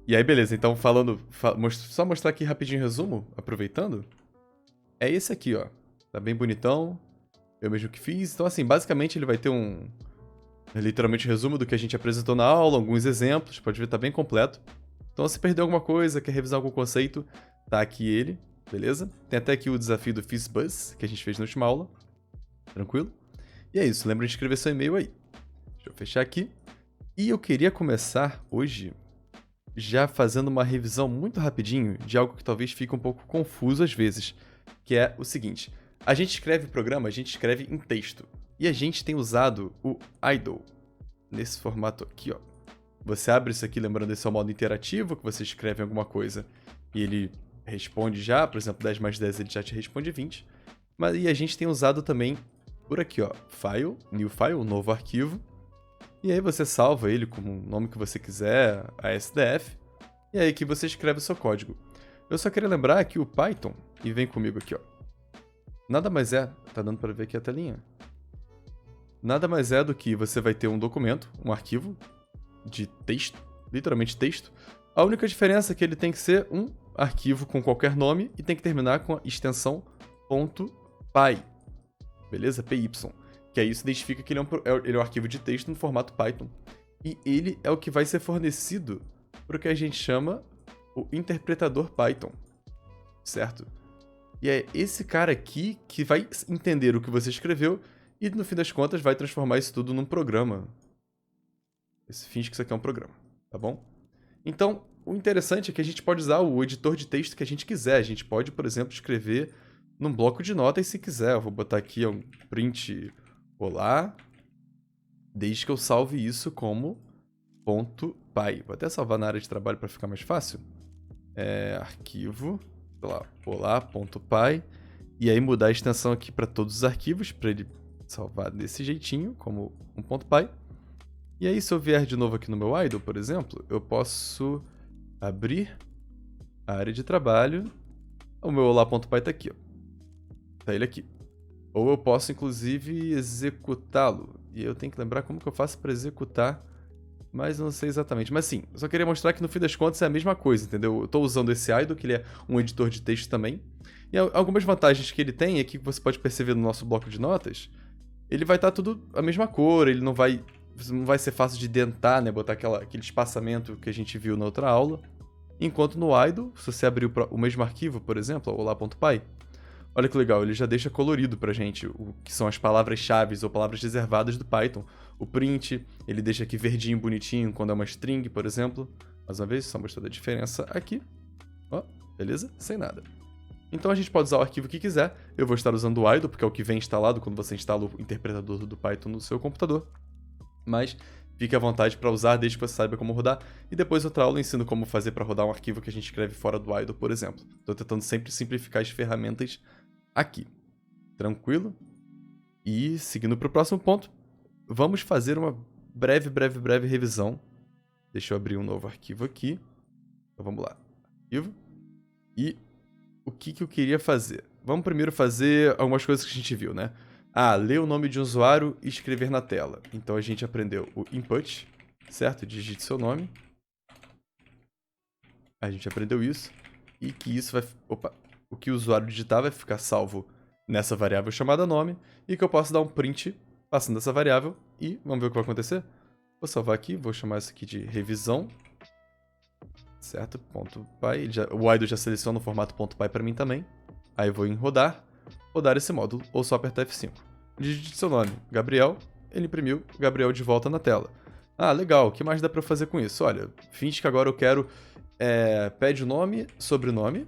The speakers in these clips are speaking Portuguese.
E aí, beleza, então só mostrar aqui rapidinho o resumo, aproveitando. É esse aqui, ó. Tá bem bonitão. Eu mesmo que fiz. Então, assim, basicamente ele vai ter literalmente resumo do que a gente apresentou na aula, alguns exemplos, pode ver, tá bem completo. Então, se perdeu alguma coisa, quer revisar algum conceito, tá aqui ele, beleza? Tem até aqui o desafio do Fizzbuzz, que a gente fez na última aula. Tranquilo? E é isso, lembra de escrever seu e-mail aí. Deixa eu fechar aqui. E eu queria começar hoje já fazendo uma revisão muito rapidinho de algo que talvez fique um pouco confuso às vezes, que é o seguinte: a gente escreve programa, a gente escreve em texto, e a gente tem usado o idle nesse formato aqui, ó. Você abre isso aqui, lembrando, esse é o modo interativo, que você escreve alguma coisa e ele responde já, por exemplo, 10 mais 10 ele já te responde 20. E a gente tem usado também por aqui, ó, File, New File, um novo arquivo. E aí você salva ele com o nome que você quiser, ASDF, e aí aqui você escreve o seu código. Eu só queria lembrar que o Python, e vem comigo aqui, ó, nada mais é, tá dando para ver aqui a telinha? Nada mais é do que você vai ter um documento, um arquivo de texto, literalmente texto. A única diferença é que ele tem que ser um arquivo com qualquer nome e tem que terminar com a extensão .py, beleza? PY. Que aí isso identifica que ele é um arquivo de texto no formato Python. E ele é o que vai ser fornecido para o que a gente chama o interpretador Python, certo? E é esse cara aqui que vai entender o que você escreveu e, no fim das contas, vai transformar isso tudo num programa. Finge que isso aqui é um programa, tá bom? Então, o interessante é que a gente pode usar o editor de texto que a gente quiser. A gente pode, por exemplo, escrever num bloco de notas se quiser. Eu vou botar aqui um print olá, desde que eu salve isso como .py. Vou até salvar na área de trabalho para ficar mais fácil. Arquivo, sei lá, olá.py. E aí mudar a extensão aqui para todos os arquivos, para ele salvar desse jeitinho, como um .py. E aí, se eu vier de novo aqui no meu idle, por exemplo, eu posso abrir a área de trabalho. O meu olá.py tá aqui, ó. Tá ele aqui. Ou eu posso, inclusive, executá-lo. E eu tenho que lembrar como que eu faço para executar, mas eu não sei exatamente. Mas sim, eu só queria mostrar que no fim das contas é a mesma coisa, entendeu? Eu estou usando esse idle, que ele é um editor de texto também. E algumas vantagens que ele tem é que você pode perceber no nosso bloco de notas, ele vai estar tudo a mesma cor, ele não vai ser fácil de dentar, né? Botar aquele espaçamento que a gente viu na outra aula. Enquanto no idle, se você abrir o mesmo arquivo, por exemplo, olá.py, olha que legal, ele já deixa colorido pra gente o que são as palavras-chave ou palavras reservadas do Python. O print, ele deixa aqui verdinho, bonitinho, quando é uma string, por exemplo. Mais uma vez, só mostrando a diferença aqui. Ó, beleza? Sem nada. Então a gente pode usar o arquivo que quiser. Eu vou estar usando o idle, porque é o que vem instalado quando você instala o interpretador do Python no seu computador. Mas fique à vontade para usar desde que você saiba como rodar. E depois outra aula eu ensino como fazer para rodar um arquivo que a gente escreve fora do idle, por exemplo. Estou tentando sempre simplificar as ferramentas aqui. Tranquilo? E seguindo para o próximo ponto, vamos fazer uma breve revisão. Deixa eu abrir um novo arquivo aqui. Então vamos lá. Arquivo. E o que eu queria fazer? Vamos primeiro fazer algumas coisas que a gente viu, né? Ler o nome de um usuário e escrever na tela. Então a gente aprendeu o input, certo? Digite seu nome. A gente aprendeu isso. E que isso vai... Opa! O que o usuário digitar vai ficar salvo nessa variável chamada nome. E que eu posso dar um print passando essa variável. E vamos ver o que vai acontecer? Vou salvar aqui, vou chamar isso aqui de revisão. Certo? .py. O idle já seleciona o formato .py para mim também. Aí eu vou em rodar esse módulo, ou só apertar F5. Digite seu nome, Gabriel, ele imprimiu Gabriel de volta na tela. Legal, o que mais dá para eu fazer com isso? Olha, finge que agora eu quero, pede o nome, sobrenome,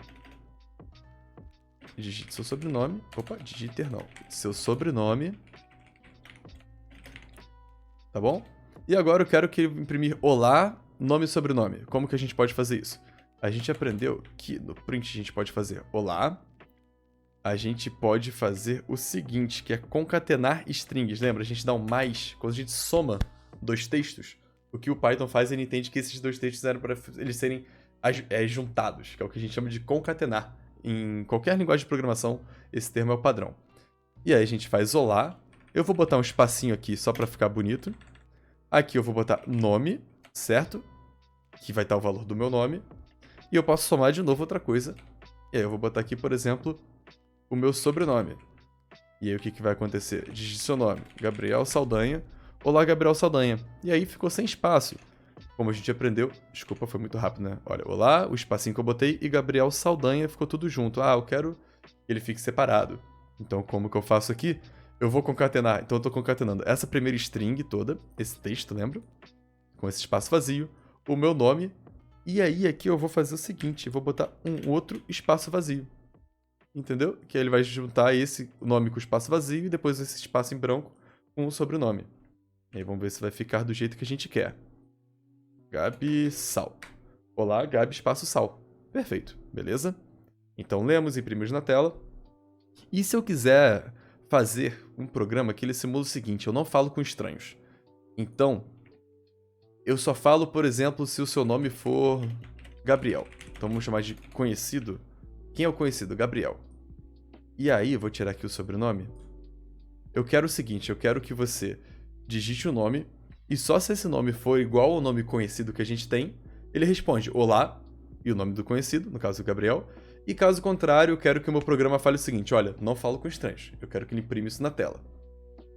digite seu sobrenome, digiter não, seu sobrenome, tá bom? E agora eu quero imprimir olá, nome e sobrenome. Como que a gente pode fazer isso? A gente aprendeu que no print a gente pode fazer olá, a gente pode fazer o seguinte, que é concatenar strings. Lembra? A gente dá um mais, quando a gente soma dois textos, o que o Python faz, ele entende que esses dois textos eram para eles serem juntados, que é o que a gente chama de concatenar. Em qualquer linguagem de programação, esse termo é o padrão. E aí a gente faz olá. Eu vou botar um espacinho aqui só para ficar bonito. Aqui eu vou botar nome, certo? que vai estar o valor do meu nome, e eu posso somar de novo outra coisa. E aí eu vou botar aqui, por exemplo, o meu sobrenome. E aí o que vai acontecer? Digite seu nome, Gabriel Saldanha. Olá, Gabriel Saldanha. E aí ficou sem espaço. Como a gente aprendeu... Desculpa, foi muito rápido, né? Olha, olá, o espacinho que eu botei e Gabriel Saldanha ficou tudo junto. Ah, eu quero que ele fique separado. Então, como que eu faço aqui? Eu vou concatenar. Então, eu tô concatenando essa primeira string toda, esse texto, lembra? Com esse espaço vazio, o meu nome. E aí, aqui eu vou fazer o seguinte, eu vou botar um outro espaço vazio. Entendeu? Que aí ele vai juntar esse nome com o espaço vazio e depois esse espaço em branco com o sobrenome. E aí, vamos ver se vai ficar do jeito que a gente quer. Gabi Sal. Olá, Gabi espaço Sal. Perfeito, beleza? Então, lemos, imprimimos na tela. E se eu quiser fazer um programa que ele simula o seguinte, eu não falo com estranhos. Então, eu só falo, por exemplo, se o seu nome for Gabriel. Então vamos chamar de conhecido. Quem é o conhecido? Gabriel. E aí, eu vou tirar aqui o sobrenome. Eu quero o seguinte, eu quero que você digite o nome, e só se esse nome for igual ao nome conhecido que a gente tem, ele responde olá, e o nome do conhecido, no caso Gabriel. E caso contrário, eu quero que o meu programa fale o seguinte, olha, não falo com estranhos, eu quero que ele imprima isso na tela.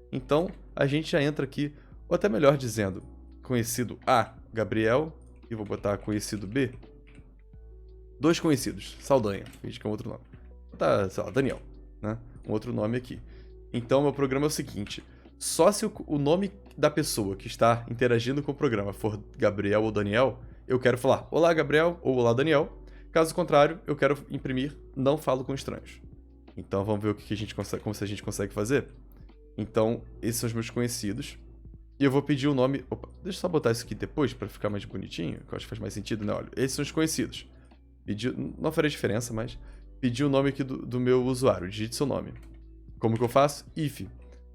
Então, a gente já entra aqui, ou até melhor dizendo, conhecido A, Gabriel, e vou botar conhecido B. Dois conhecidos, Saldanha, finge que é um outro nome. Vou botar, sei lá, Daniel, né? Um outro nome aqui. Então, meu programa é o seguinte, só se o nome da pessoa que está interagindo com o programa for Gabriel ou Daniel, eu quero falar olá, Gabriel, ou olá, Daniel. Caso contrário, eu quero imprimir não falo com estranhos. Então, vamos ver o que a gente consegue, como se a gente consegue fazer? Então, esses são os meus conhecidos. E eu vou pedir o nome... Opa, deixa eu só botar isso aqui depois pra ficar mais bonitinho, que eu acho que faz mais sentido, né? Olha, esses são os conhecidos. Não faria diferença, mas... Pedi o nome aqui do meu usuário, digite seu nome. Como que eu faço? If.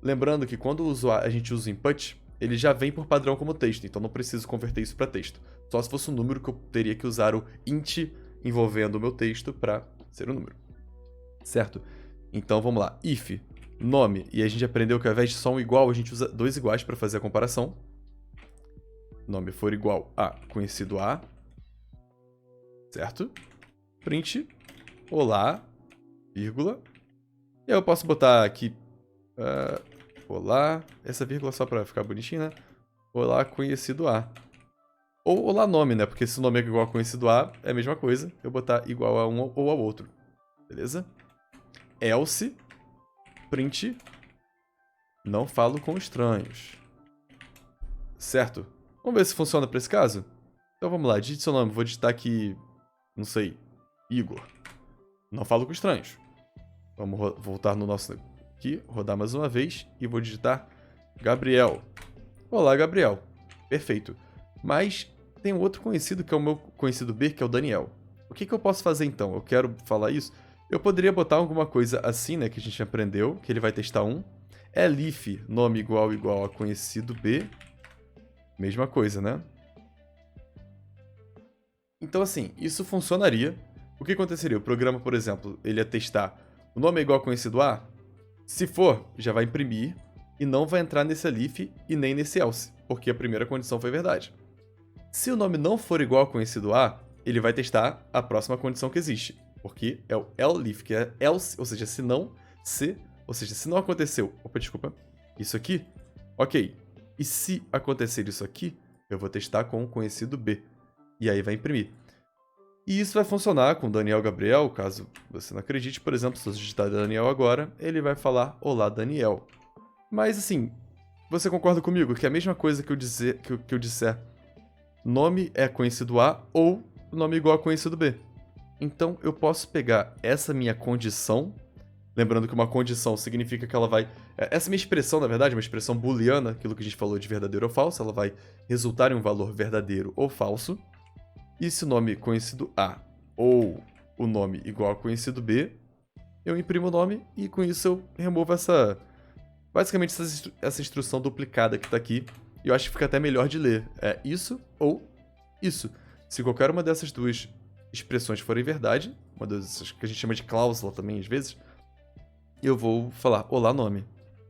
Lembrando que quando a gente usa o input, ele já vem por padrão como texto, então não preciso converter isso para texto. Só se fosse um número que eu teria que usar o int envolvendo o meu texto para ser um número. Certo? Então vamos lá. If, nome, e a gente aprendeu que ao invés de só um igual, a gente usa dois iguais para fazer a comparação. Nome for igual a conhecido A. Certo? Print, olá, vírgula. E aí eu posso botar aqui, olá, essa vírgula só para ficar bonitinho, né? Olá, conhecido A. Ou olá, nome, né? Porque se o nome é igual a conhecido A, é a mesma coisa. Eu botar igual a um ou ao outro. Beleza? Else, print, não falo com estranhos. Certo? Vamos ver se funciona para esse caso? Então vamos lá, digite seu nome. Vou digitar aqui, não sei, Igor. Não falo com estranhos. Vamos voltar no nosso aqui, rodar mais uma vez e vou digitar Gabriel. Olá, Gabriel. Perfeito. Mas tem um outro conhecido que é o meu conhecido B, que é o Daniel. O que eu posso fazer então? Eu quero falar isso? Eu poderia botar alguma coisa assim, né, que a gente aprendeu, que ele vai testar um. Elif, nome igual a conhecido B. Mesma coisa, né? Então assim, isso funcionaria. O que aconteceria? O programa, por exemplo, ele ia testar o nome é igual a conhecido A? Se for, já vai imprimir e não vai entrar nesse elif e nem nesse else, porque a primeira condição foi verdade. Se o nome não for igual a conhecido A, ele vai testar a próxima condição que existe, porque é o elif, que é else, ou seja, se não aconteceu, isso aqui, ok. E se acontecer isso aqui, eu vou testar com o conhecido B, e aí vai imprimir. E isso vai funcionar com Daniel Gabriel, caso você não acredite. Por exemplo, se eu digitar Daniel agora, ele vai falar olá, Daniel. Mas assim, você concorda comigo que é a mesma coisa que eu disser nome é conhecido A ou nome igual a conhecido B. Então eu posso pegar essa minha condição, lembrando que uma condição significa que ela vai... Essa minha expressão, na verdade, é uma expressão booleana, aquilo que a gente falou de verdadeiro ou falso, ela vai resultar em um valor verdadeiro ou falso. E se o nome conhecido A ou o nome igual a conhecido B, eu imprimo o nome e com isso eu removo basicamente essa instrução duplicada que está aqui. E eu acho que fica até melhor de ler. É isso ou isso. Se qualquer uma dessas duas expressões forem verdade, uma dessas que a gente chama de cláusula também às vezes, eu vou falar olá, nome.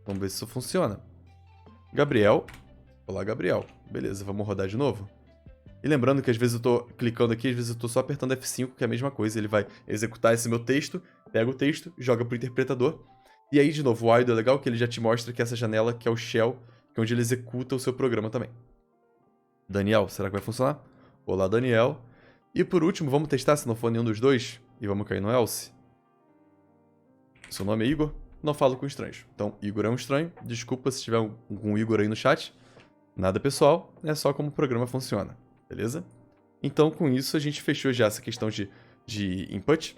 Vamos ver se isso funciona. Gabriel. Olá, Gabriel. Beleza, vamos rodar de novo. E lembrando que às vezes eu tô clicando aqui, às vezes eu tô só apertando F5, que é a mesma coisa. Ele vai executar esse meu texto, pega o texto, joga pro interpretador. E aí, de novo, o idle é legal que ele já te mostra que essa janela, que é o shell, que é onde ele executa o seu programa também. Daniel, será que vai funcionar? Olá, Daniel. E por último, vamos testar se não for nenhum dos dois. E vamos cair no else. Seu nome é Igor? Não falo com estranhos. Então, Igor é um estranho. Desculpa se tiver algum Igor aí no chat. Nada pessoal, é só como o programa funciona. Beleza? Então, com isso, a gente fechou já essa questão de input.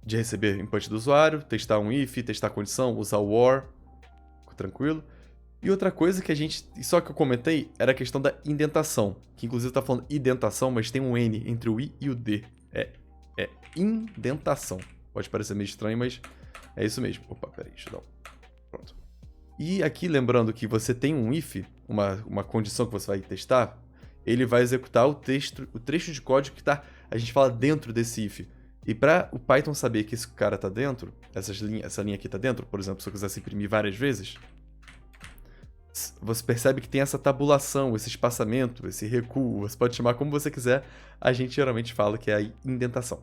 De receber input do usuário, testar um if, testar a condição, usar o or. Tranquilo? E outra coisa que a gente, só que eu comentei, era a questão da indentação. Que inclusive tá falando indentação, mas tem um N entre o I e o D. É indentação. Pode parecer meio estranho, mas é isso mesmo. Opa, peraí, deixa eu dar um... Pronto. E aqui, lembrando que você tem um if, uma condição que você vai testar, ele vai executar o trecho de código que tá, a gente fala dentro desse if. E para o Python saber que esse cara tá dentro, essa linha aqui tá dentro, por exemplo, se eu quisesse imprimir várias vezes, você percebe que tem essa tabulação, esse espaçamento, esse recuo, você pode chamar como você quiser, a gente geralmente fala que é a indentação.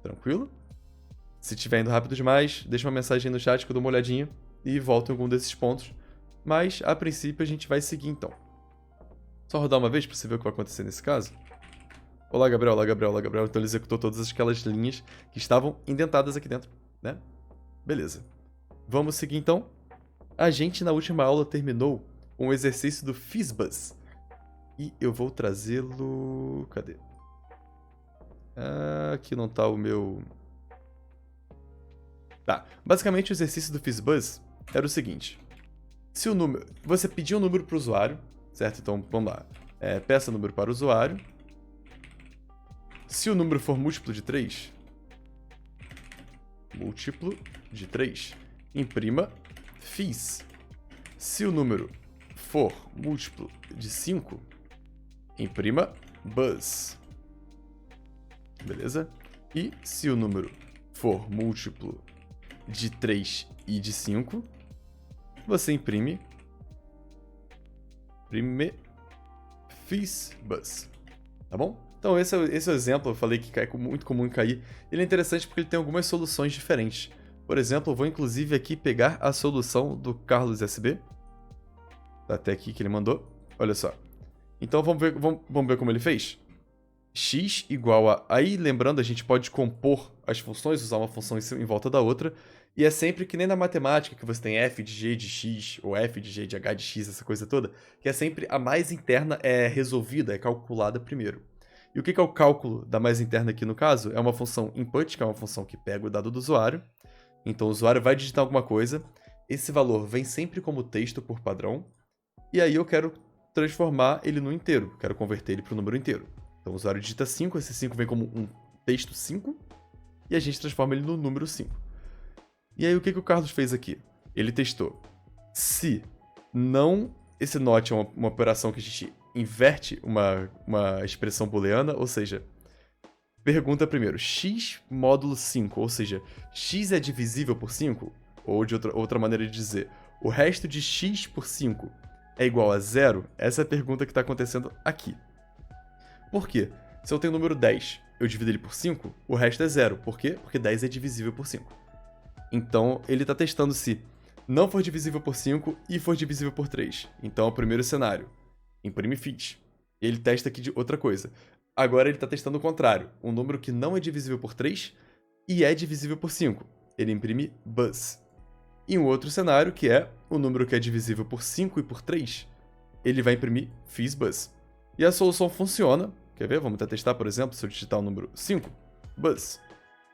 Tranquilo? Se estiver indo rápido demais, deixa uma mensagem aí no chat que eu dou uma olhadinha e volto em algum desses pontos. Mas, a princípio, a gente vai seguir então. Só rodar uma vez para você ver o que vai acontecer nesse caso. Olá, Gabriel, olá, Gabriel, olá, Gabriel. Então ele executou todas aquelas linhas que estavam indentadas aqui dentro, né? Beleza. Vamos seguir então. A gente, na última aula, terminou um exercício do FizzBuzz. E eu vou trazê-lo... Cadê? Aqui não tá o meu... Tá. Basicamente, o exercício do FizzBuzz era o seguinte. Se o número... Você pediu um número para o usuário, certo? Então, vamos lá. Peça número para o usuário. Se o número for múltiplo de 3... Múltiplo de 3. Imprima Fizz. Se o número for múltiplo de 5, imprima Buzz. Beleza? E se o número for múltiplo de 3 e de 5, você imprime FizzBuzz. Tá bom? Então esse é o exemplo, eu falei que é muito comum em cair. Ele é interessante porque ele tem algumas soluções diferentes. Por exemplo, eu vou inclusive aqui pegar a solução do Carlos SB. Tá até aqui que ele mandou. Olha só. Então vamos ver como ele fez. X igual a... Aí, lembrando, a gente pode compor as funções, usar uma função em volta da outra. E é sempre que nem na matemática, que você tem f de g de x, ou f de g de h de x, essa coisa toda, que é sempre a mais interna é resolvida, é calculada primeiro. E o que é o cálculo da mais interna aqui no caso? É uma função input, que é uma função que pega o dado do usuário. Então o usuário vai digitar alguma coisa, esse valor vem sempre como texto por padrão, e aí eu quero transformar ele no inteiro, quero converter ele para o número inteiro. Então o usuário digita 5, esse 5 vem como um texto 5, e a gente transforma ele no número 5. E aí o que o Carlos fez aqui? Ele testou. Se não... Esse not é uma operação que a gente inverte uma expressão booleana, ou seja, pergunta primeiro, x módulo 5, ou seja, x é divisível por 5? Ou de outra maneira de dizer, o resto de x por 5 é igual a 0? Essa é a pergunta que está acontecendo aqui. Por quê? Se eu tenho o número 10, eu divido ele por 5, o resto é 0. Por quê? Porque 10 é divisível por 5. Então, ele está testando se não for divisível por 5 e for divisível por 3. Então, é o primeiro cenário. Imprime Fizz. E ele testa aqui de outra coisa. Agora ele está testando o contrário. Um número que não é divisível por 3 e é divisível por 5. Ele imprime Buzz. E um outro cenário, que é o número que é divisível por 5 e por 3, ele vai imprimir FizzBuzz. E a solução funciona. Quer ver? Vamos até testar, por exemplo, se eu digitar o número 5, Buzz.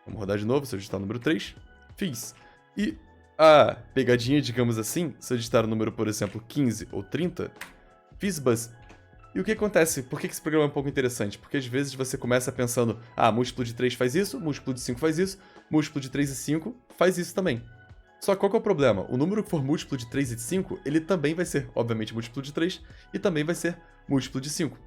Vamos rodar de novo, se eu digitar o número 3, Fizz. E a pegadinha, digamos assim, se eu digitar o número, por exemplo, 15 ou 30, FizzBuzz. E o que acontece? Por que esse programa é um pouco interessante? Porque às vezes você começa pensando, múltiplo de 3 faz isso, múltiplo de 5 faz isso, múltiplo de 3 e 5 faz isso também. Só que qual que é o problema? O número que for múltiplo de 3 e de 5, ele também vai ser, obviamente, múltiplo de 3 e também vai ser múltiplo de 5.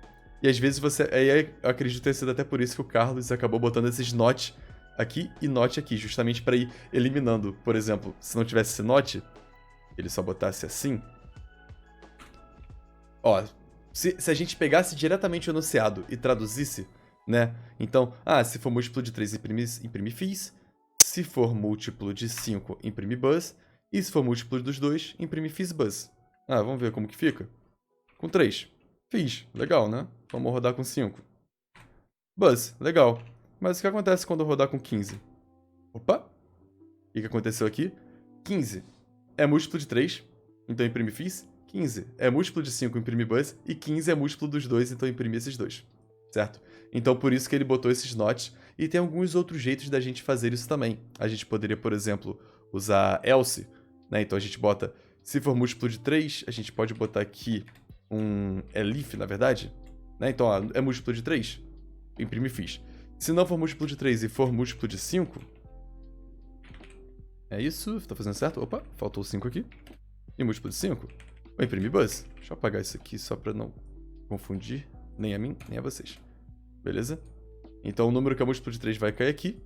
E às vezes você... eu acredito ter sido até por isso que o Carlos acabou botando esses not aqui e not aqui, justamente para ir eliminando. Por exemplo, se não tivesse esse not, ele só botasse assim. Ó, Se a gente pegasse diretamente o enunciado e traduzisse, né? Então, se for múltiplo de 3, imprime fis. Se for múltiplo de 5, imprime bus. E se for múltiplo dos dois, imprime fis bus. Vamos ver como que fica. Com 3. Fiz. Legal, né? Vamos rodar com 5. Bus. Legal. Mas o que acontece quando eu rodar com 15? Opa! O que aconteceu aqui? 15 é múltiplo de 3, então imprime fis. 15 é múltiplo de 5, imprime bus. E 15 é múltiplo dos dois, então imprime esses dois. Certo? Então por isso que ele botou esses nots. E tem alguns outros jeitos da gente fazer isso também. A gente poderia, por exemplo, usar else, né? Então a gente bota, se for múltiplo de 3, a gente pode botar aqui um elif, na verdade. Né? Então, é múltiplo de 3, imprime fis. Se não for múltiplo de 3 e for múltiplo de 5, é isso, tá fazendo certo? Opa, faltou 5 aqui. E múltiplo de 5, vou imprimir bus. Deixa eu apagar isso aqui só pra não confundir nem a mim, nem a vocês. Beleza? Então o número que é múltiplo de 3 vai cair aqui.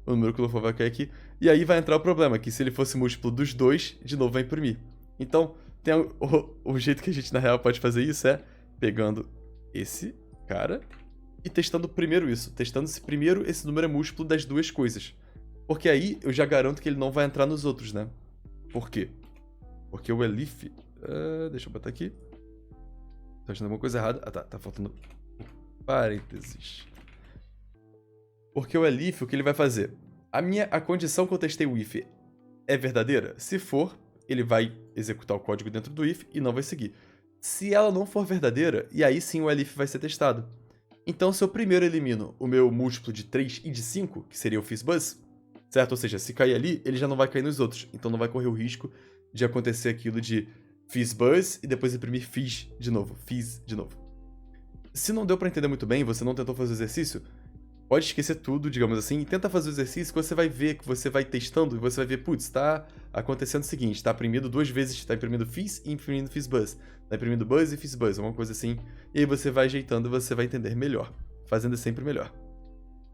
O número que não for vai cair aqui. E aí vai entrar o problema, que se ele fosse múltiplo dos dois, de novo vai imprimir. Então, tem o jeito que a gente na real pode fazer isso é pegando esse cara e testando primeiro isso. Testando se primeiro esse número é múltiplo das duas coisas. Porque aí eu já garanto que ele não vai entrar nos outros, né? Por quê? Porque o elif... deixa eu botar aqui. Tô achando alguma coisa errada. Tá faltando parênteses. Porque o elif, o que ele vai fazer? A condição que eu testei o if é verdadeira? Se for, ele vai executar o código dentro do if e não vai seguir. Se ela não for verdadeira, e aí sim o elif vai ser testado. Então, se eu primeiro elimino o meu múltiplo de 3 e de 5, que seria o fizbus, certo? Ou seja, se cair ali, ele já não vai cair nos outros. Então não vai correr o risco de acontecer aquilo de fizbus e depois imprimir fiz de novo. Se não deu pra entender muito bem, você não tentou fazer o exercício, pode esquecer tudo, digamos assim, e tenta fazer o exercício que você vai ver, que você vai testando e você vai ver, putz, tá acontecendo o seguinte, tá imprimindo duas vezes, tá imprimindo fis e imprimindo fizbus, tá imprimindo bus e fizbus, alguma coisa assim, e aí você vai ajeitando e você vai entender melhor, fazendo sempre melhor.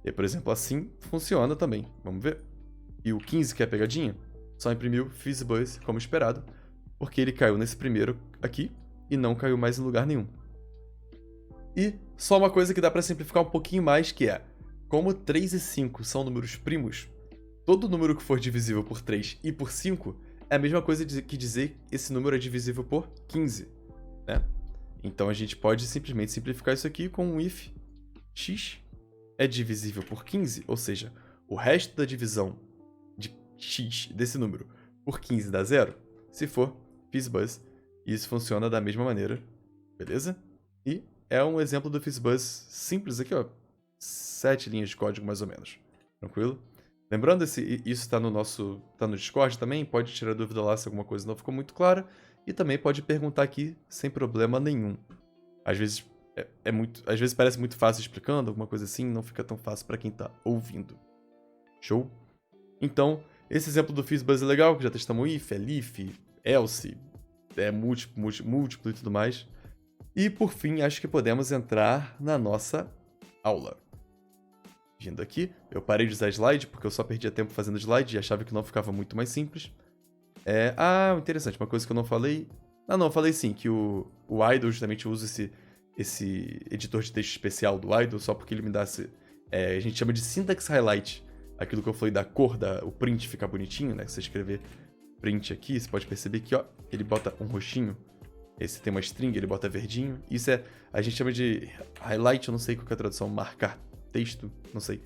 E, por exemplo, assim funciona também, vamos ver. E o 15, que é a pegadinha, só imprimiu fizbus como esperado, porque ele caiu nesse primeiro aqui e não caiu mais em lugar nenhum. E só uma coisa que dá pra simplificar um pouquinho mais, que é, como 3 e 5 são números primos, todo número que for divisível por 3 e por 5 é a mesma coisa que dizer que esse número é divisível por 15, né? Então a gente pode simplesmente simplificar isso aqui com um if x é divisível por 15, ou seja, o resto da divisão de x desse número por 15 dá 0, se for fizbus, e isso funciona da mesma maneira, beleza? E é um exemplo do fizbus simples aqui, ó. 7 linhas de código, mais ou menos. Tranquilo? Lembrando, isso tá no Discord também, pode tirar dúvida lá se alguma coisa não ficou muito clara, e também pode perguntar aqui sem problema nenhum. Às vezes às vezes parece muito fácil explicando, alguma coisa assim, não fica tão fácil para quem tá ouvindo. Show? Então, esse exemplo do fizbus é legal, que já testamos if, elif, else, múltiplo e tudo mais. E por fim, acho que podemos entrar na nossa aula. Vindo aqui, eu parei de usar slide porque eu só perdia tempo fazendo slide e achava que não ficava muito mais simples. Interessante, uma coisa que eu não falei... não, falei sim, que o idle justamente usa esse editor de texto especial do idle só porque ele me dá a gente chama de syntax highlight, aquilo que eu falei da cor, o print ficar bonitinho, né? Se você escrever print aqui, você pode perceber que, ó, ele bota um roxinho. Esse tem uma string, ele bota verdinho. Isso a gente chama de highlight, eu não sei qual é a tradução, marcar texto, não sei,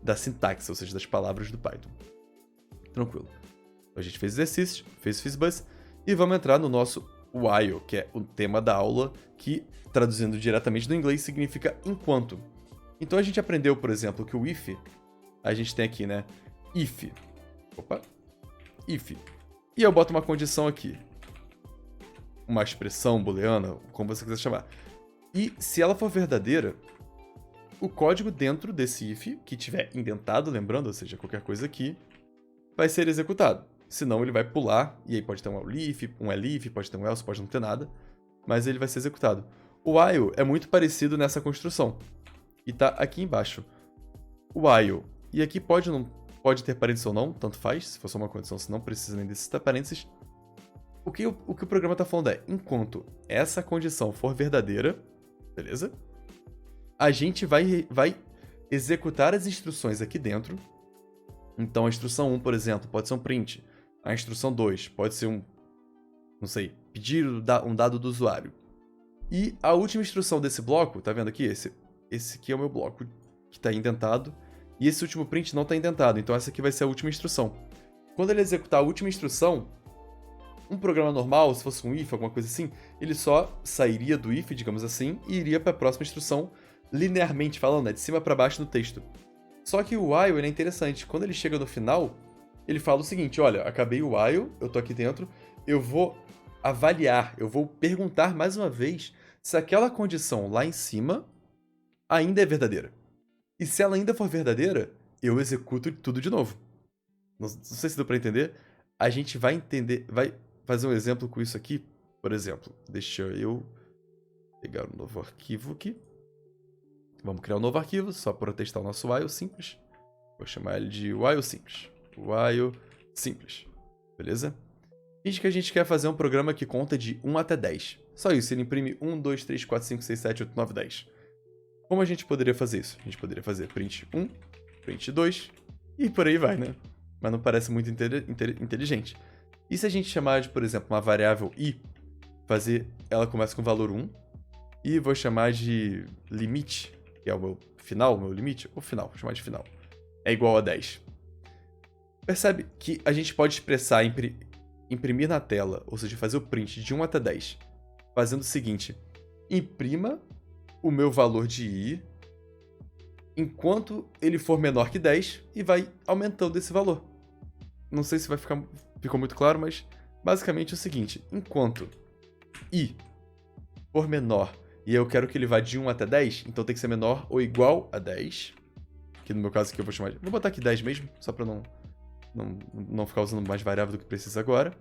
da sintaxe, ou seja, das palavras do Python. Tranquilo. Então a gente fez exercícios, fez fizbus, e vamos entrar no nosso while, que é o tema da aula, que, traduzindo diretamente do inglês, significa enquanto. Então a gente aprendeu, por exemplo, que o if, a gente tem aqui, né, if, e eu boto uma condição aqui, uma expressão booleana, como você quiser chamar. E se ela for verdadeira, o código dentro desse if, que tiver indentado, lembrando, ou seja, qualquer coisa aqui, vai ser executado. Senão ele vai pular, e aí pode ter um elif, pode ter um else, pode não ter nada, mas ele vai ser executado. O while é muito parecido nessa construção, e tá aqui embaixo. O while, e aqui pode ter parênteses ou não, tanto faz, se for só uma condição, se não precisa nem desses parênteses. O que o programa está falando é, enquanto essa condição for verdadeira, Beleza? A gente vai executar as instruções aqui dentro. Então, a instrução 1, por exemplo, pode ser um print. A instrução 2 pode ser não sei, pedir um dado do usuário. E a última instrução desse bloco, tá vendo aqui? Esse aqui é o meu bloco que está indentado. E esse último print não está indentado, então essa aqui vai ser a última instrução. Quando ele executar a última instrução, um programa normal, se fosse um if, alguma coisa assim, ele só sairia do if, digamos assim, e iria para a próxima instrução, linearmente falando, né, de cima para baixo no texto. Só que o while ele é interessante. Quando ele chega no final, ele fala o seguinte: olha, acabei o while, eu tô aqui dentro, eu vou avaliar, eu vou perguntar mais uma vez se aquela condição lá em cima ainda é verdadeira. E se ela ainda for verdadeira, eu executo tudo de novo. Não sei se deu pra entender. A gente vai entender, vai fazer um exemplo com isso aqui. Por exemplo, deixa eu pegar um novo arquivo aqui. Vamos criar um novo arquivo, só para testar o nosso while simples. Vou chamar ele de while simples. While simples. Beleza? Diz que a gente quer fazer um programa que conta de 1 até 10. Só isso, ele imprime 1, 2, 3, 4, 5, 6, 7, 8, 9, 10. Como a gente poderia fazer isso? A gente poderia fazer print 1, print 2 e por aí vai, né? Mas não parece muito inteligente. E se a gente chamar de, por exemplo, uma variável i, fazer ela começa com o valor 1, e vou chamar de limite, que é o meu final, o meu limite, ou final, vou chamar de final, é igual a 10. Percebe que a gente pode expressar, imprimir na tela, ou seja, fazer o print de 1 até 10, fazendo o seguinte: imprima o meu valor de i enquanto ele for menor que 10 e vai aumentando esse valor. Não sei se ficou muito claro, mas basicamente é o seguinte: enquanto i for menor e eu quero que ele vá de 1 até 10, então tem que ser menor ou igual a 10, que no meu caso aqui eu vou chamar de... Vou botar aqui 10 mesmo, só pra não ficar usando mais variável do que precisa agora.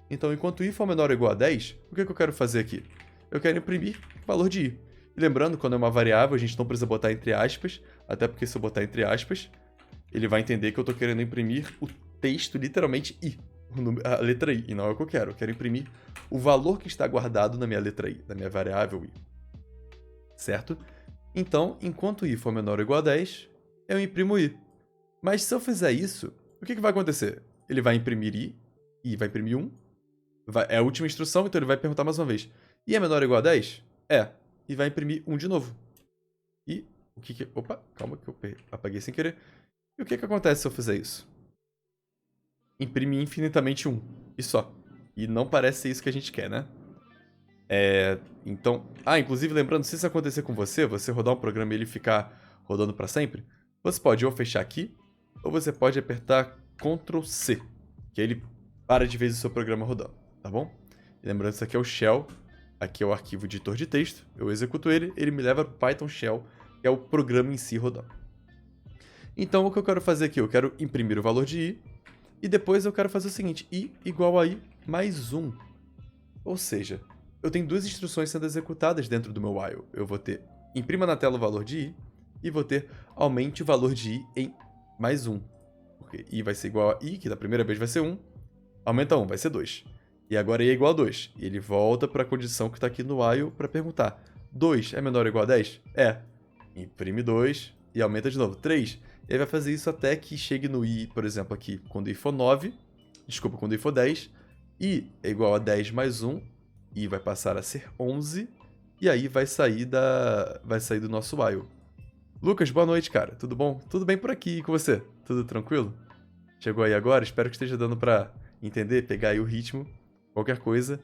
Então, enquanto i for menor ou igual a 10, o que eu quero fazer aqui? Eu quero imprimir o valor de i. E lembrando, quando é uma variável, a gente não precisa botar entre aspas, até porque se eu botar entre aspas, ele vai entender que eu estou querendo imprimir o texto, literalmente i, a letra i, e não é o que eu quero. Eu quero imprimir o valor que está guardado na minha letra i, na minha variável i. Certo? Então, enquanto i for menor ou igual a 10, eu imprimo i. Mas se eu fizer isso, o que vai acontecer? Ele vai imprimir i vai imprimir 1, é a última instrução, então ele vai perguntar mais uma vez: i é menor ou igual a 10? É. E vai imprimir 1 de novo. E o que... Opa, calma que eu apaguei sem querer. E o que acontece se eu fizer isso? Imprime infinitamente 1. E só. E não parece ser isso que a gente quer, né? Então... inclusive lembrando, se isso acontecer com você rodar um programa e ele ficar rodando para sempre, você pode ou fechar aqui, ou você pode apertar Ctrl C, que ele para de vez o seu programa rodando, tá bom? E lembrando, isso aqui é o shell, aqui é o arquivo editor de texto, eu executo ele me leva para o Python Shell, que é o programa em si rodando. Então o que eu quero fazer aqui? Eu quero imprimir o valor de i, e depois eu quero fazer o seguinte: i igual a i mais 1. Ou seja, eu tenho duas instruções sendo executadas dentro do meu while. Eu vou ter imprima na tela o valor de i, e vou ter aumente o valor de i em mais 1. Porque i vai ser igual a i, que da primeira vez vai ser 1, aumenta 1, vai ser 2. E agora i é igual a 2. E ele volta para a condição que está aqui no while para perguntar: 2 é menor ou igual a 10? É. Imprime 2 e aumenta de novo. 3. E aí vai fazer isso até que chegue no i, por exemplo, aqui, quando i for 9. Desculpa, quando i for 10. I é igual a 10 mais 1. I vai passar a ser 11. E aí vai sair do nosso while. Lucas, boa noite, cara. Tudo bom? Tudo bem por aqui e com você? Tudo tranquilo? Chegou aí agora? Espero que esteja dando pra entender, pegar aí o ritmo. Qualquer coisa.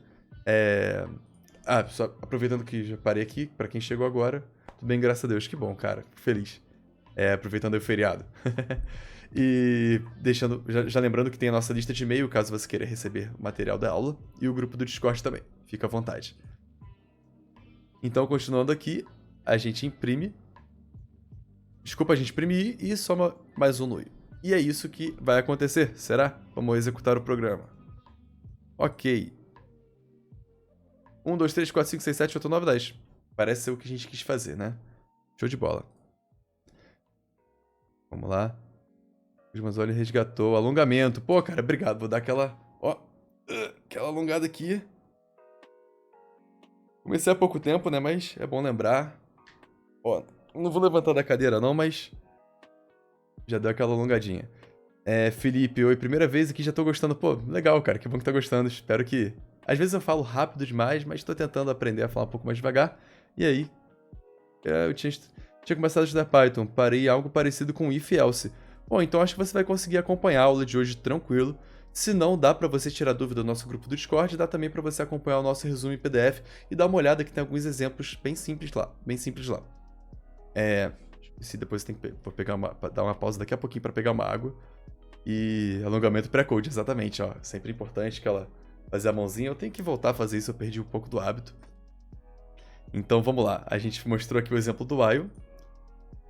Só aproveitando que já parei aqui, pra quem chegou agora. Tudo bem, graças a Deus. Que bom, cara. Fico feliz. Aproveitando aí o feriado. E deixando, já lembrando que tem a nossa lista de e-mail, caso você queira receber o material da aula. E o grupo do Discord também. Fica à vontade. Então, continuando aqui, a gente imprime. Desculpa, a gente imprime i e soma mais um no i. E é isso que vai acontecer, será? Vamos executar o programa. Ok. 1, 2, 3, 4, 5, 6, 7, 8, 9, 10. Parece ser o que a gente quis fazer, né? Show de bola. Vamos lá. Os meus olhos resgatou. Alongamento. Pô, cara, obrigado. Vou dar aquela... aquela alongada aqui. Comecei há pouco tempo, né? Mas é bom lembrar. Ó, não vou levantar da cadeira não, mas já deu aquela alongadinha. Felipe, oi, primeira vez aqui, já tô gostando. Pô, legal, cara, que bom que tá gostando. Espero que... Às vezes eu falo rápido demais, mas tô tentando aprender a falar um pouco mais devagar. E aí, eu tinha começado a estudar Python, parei algo parecido com if e else. Bom, então acho que você vai conseguir acompanhar a aula de hoje tranquilo. Se não, dá pra você tirar dúvida do nosso grupo do Discord, dá também pra você acompanhar o nosso resumo em PDF e dar uma olhada que tem alguns exemplos bem simples lá, Se depois tem que vou dar uma pausa daqui a pouquinho pra pegar uma água. E alongamento pré-code, exatamente, ó. Sempre importante que ela fazer a mãozinha. Eu tenho que voltar a fazer isso, eu perdi um pouco do hábito. Então vamos lá, a gente mostrou aqui o exemplo do while.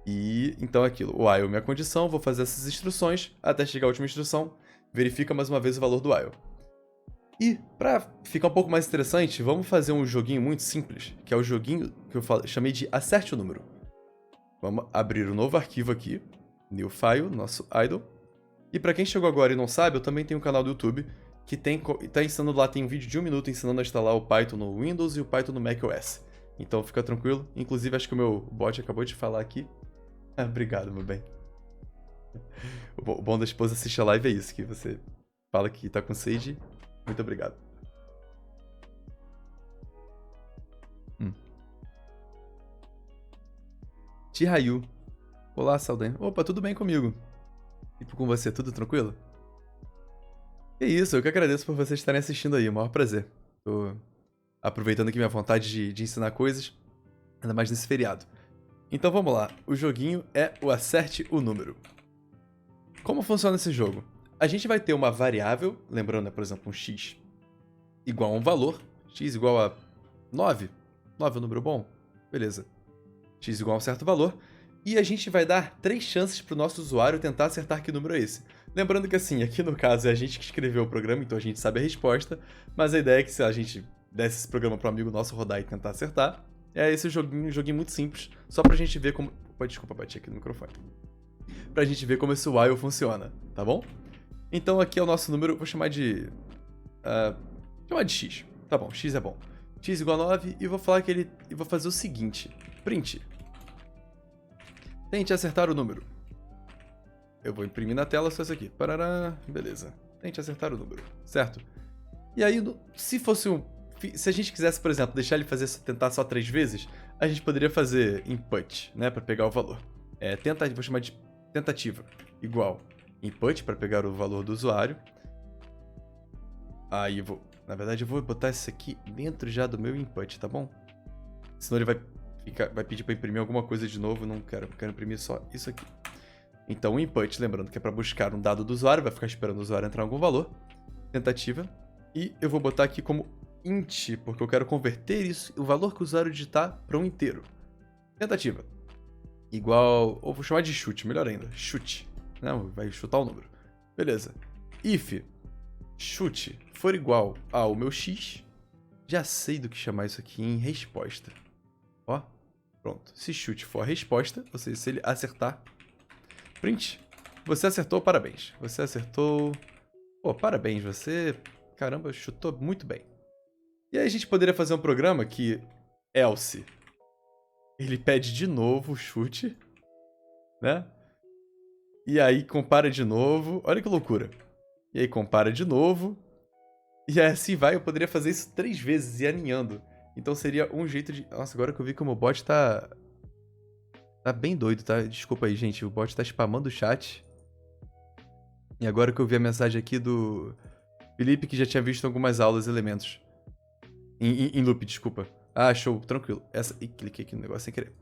E então é aquilo, o while é minha condição, vou fazer essas instruções até chegar à última instrução, verifica mais uma vez o valor do while. E para ficar um pouco mais interessante, vamos fazer um joguinho muito simples, que é o joguinho que eu chamei de acerte o número. Vamos abrir um novo arquivo aqui, new file, nosso idle. E para quem chegou agora e não sabe, eu também tenho um canal do YouTube que tá ensinando lá, tem um vídeo de 1 minuto ensinando a instalar o Python no Windows e o Python no macOS. Então fica tranquilo. Inclusive, acho que o meu bot acabou de falar aqui. Obrigado, meu bem. O bom da esposa assistir a live é isso, que você fala que tá com sede. Muito obrigado. Tihayu. Olá, Saldanha. Opa, tudo bem comigo? E com você, tudo tranquilo? É isso, eu que agradeço por vocês estarem assistindo aí, o maior prazer. Tô aproveitando aqui minha vontade de ensinar coisas, ainda mais nesse feriado. Então vamos lá, o joguinho é o Acerte o Número. Como funciona esse jogo? A gente vai ter uma variável, lembrando, por exemplo, um x igual a um valor, x igual a 9. 9 é um número bom? Beleza. X igual a um certo valor. E a gente vai dar 3 chances para o nosso usuário tentar acertar que número é esse. Lembrando que assim, aqui no caso é a gente que escreveu o programa, então a gente sabe a resposta, mas a ideia é que se a gente desse esse programa para um amigo nosso rodar e tentar acertar, é esse joguinho, um joguinho muito simples, só pra gente ver como... Opa, desculpa, bati aqui no microfone. Pra gente ver como esse while funciona, tá bom? Então aqui é o nosso número, vou chamar de... chamar de x. Tá bom, x é bom. X igual a 9 e vou falar que e vou fazer o seguinte. Print. Tente acertar o número. Eu vou imprimir na tela só isso aqui. Parará, beleza. Tente acertar o número, certo? E aí, se a gente quisesse, por exemplo, deixar ele tentar só 3 vezes, a gente poderia fazer input, né, para pegar o valor. Vou chamar de tentativa, igual input para pegar o valor do usuário. Aí na verdade eu vou botar isso aqui dentro já do meu input, tá bom? Senão ele vai pedir para imprimir alguma coisa de novo, não quero imprimir só isso aqui. Então o input, lembrando que é para buscar um dado do usuário, vai ficar esperando o usuário entrar em algum valor. Tentativa. E eu vou botar aqui como int, porque eu quero converter o valor que o usuário digitar para um inteiro. Tentativa. Igual... Ou vou chamar de chute, melhor ainda. Chute. Não, vai chutar o número. Beleza. If chute for igual ao meu x, já sei do que chamar isso aqui em resposta. Ó, pronto. Se chute for a resposta, ou seja, se ele acertar, print. Você acertou, parabéns. Você acertou... Pô, parabéns, você... Caramba, chutou muito bem. E aí a gente poderia fazer um programa que... Else. Ele pede de novo o chute, né? E aí compara de novo. Olha que loucura. E aí compara de novo. E aí assim vai, eu poderia fazer isso 3 vezes e aninhando. Então seria um jeito de... Nossa, agora que eu vi que o meu bot tá bem doido, tá? Desculpa aí, gente. O bot tá spamando o chat. E agora que eu vi a mensagem aqui do Felipe, que já tinha visto algumas aulas elementos. Em loop, desculpa. Ah, show, tranquilo. Ih, cliquei aqui no negócio sem querer.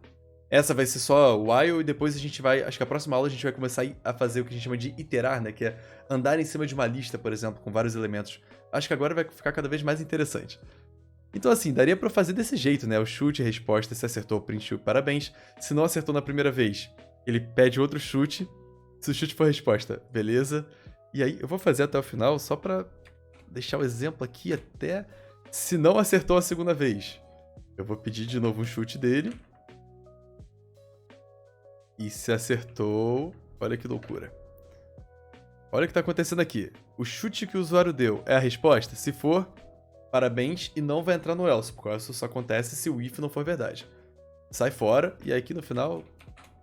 Essa vai ser só while e depois a gente vai... Acho que a próxima aula a gente vai começar a fazer o que a gente chama de iterar, né? Que é andar em cima de uma lista, por exemplo, com vários elementos. Acho que agora vai ficar cada vez mais interessante. Então assim, daria pra fazer desse jeito, né? O chute, a resposta, se acertou, print, parabéns. Se não acertou na primeira vez, ele pede outro chute. Se o chute for a resposta, beleza. E aí, eu vou fazer até o final só pra deixar o exemplo aqui até... Se não acertou a segunda vez, eu vou pedir de novo um chute dele. E se acertou... Olha que loucura. Olha o que tá acontecendo aqui. O chute que o usuário deu é a resposta? Se for, parabéns e não vai entrar no else, porque o else só acontece se o if não for verdade. Sai fora e aí aqui no final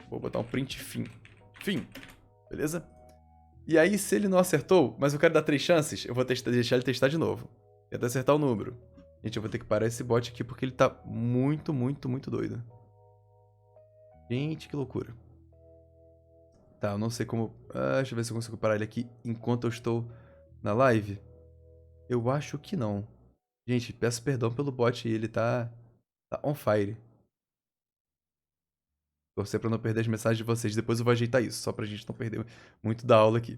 vou botar um print fim. Fim, beleza? E aí se ele não acertou, mas eu quero dar 3 chances, eu vou deixar ele testar de novo. Tenta acertar o número. Gente, eu vou ter que parar esse bot aqui porque ele tá muito, muito, muito doido. Gente, que loucura. Tá, eu não sei como... deixa eu ver se eu consigo parar ele aqui enquanto eu estou na live. Eu acho que não. Gente, peço perdão pelo bot, ele tá on fire. Torcer pra não perder as mensagens de vocês. Depois eu vou ajeitar isso, só pra gente não perder muito da aula aqui.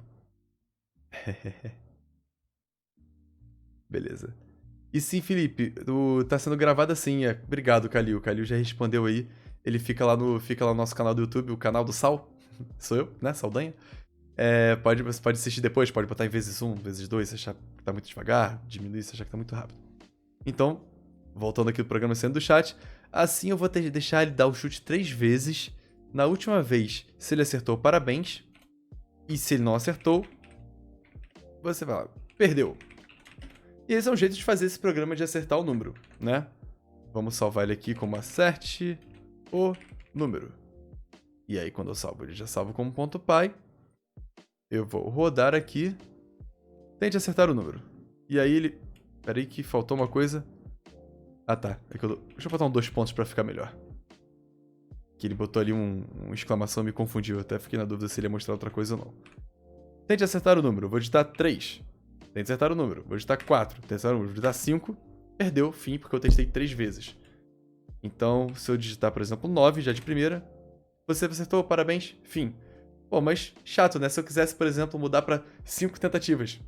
Beleza. E sim, Felipe, tá sendo gravado assim. Obrigado, Kalil. O Kalil já respondeu aí. Ele fica lá no nosso canal do YouTube, o canal do Sal. Sou eu, né? Saldanha. Você pode assistir depois, pode botar em vezes 1, vezes 2, se achar que tá muito devagar, diminuir se achar que tá muito rápido. Então, voltando aqui do programa sendo do chat, assim eu vou deixar ele dar o chute 3 vezes. Na última vez, se ele acertou, parabéns. E se ele não acertou, você vai lá, perdeu. E esse é um jeito de fazer esse programa de acertar o número, né? Vamos salvar ele aqui como acerte o número. E aí, quando eu salvo, ele já salva como ponto .py. Eu vou rodar aqui. Tente acertar o número. E aí ele... Peraí que faltou uma coisa. Ah, tá. Deixa eu botar 2 pontos pra ficar melhor. Que ele botou ali um exclamação e me confundiu. Eu até fiquei na dúvida se ele ia mostrar outra coisa ou não. Tente acertar o número. Vou digitar 3. Tente acertar o número. Vou digitar 4. Tente acertar o número. Vou digitar 5. Perdeu, fim, porque eu testei 3 vezes. Então, se eu digitar, por exemplo, 9 já de primeira, você acertou, parabéns, fim. Pô, mas chato, né? Se eu quisesse, por exemplo, mudar pra 5 tentativas,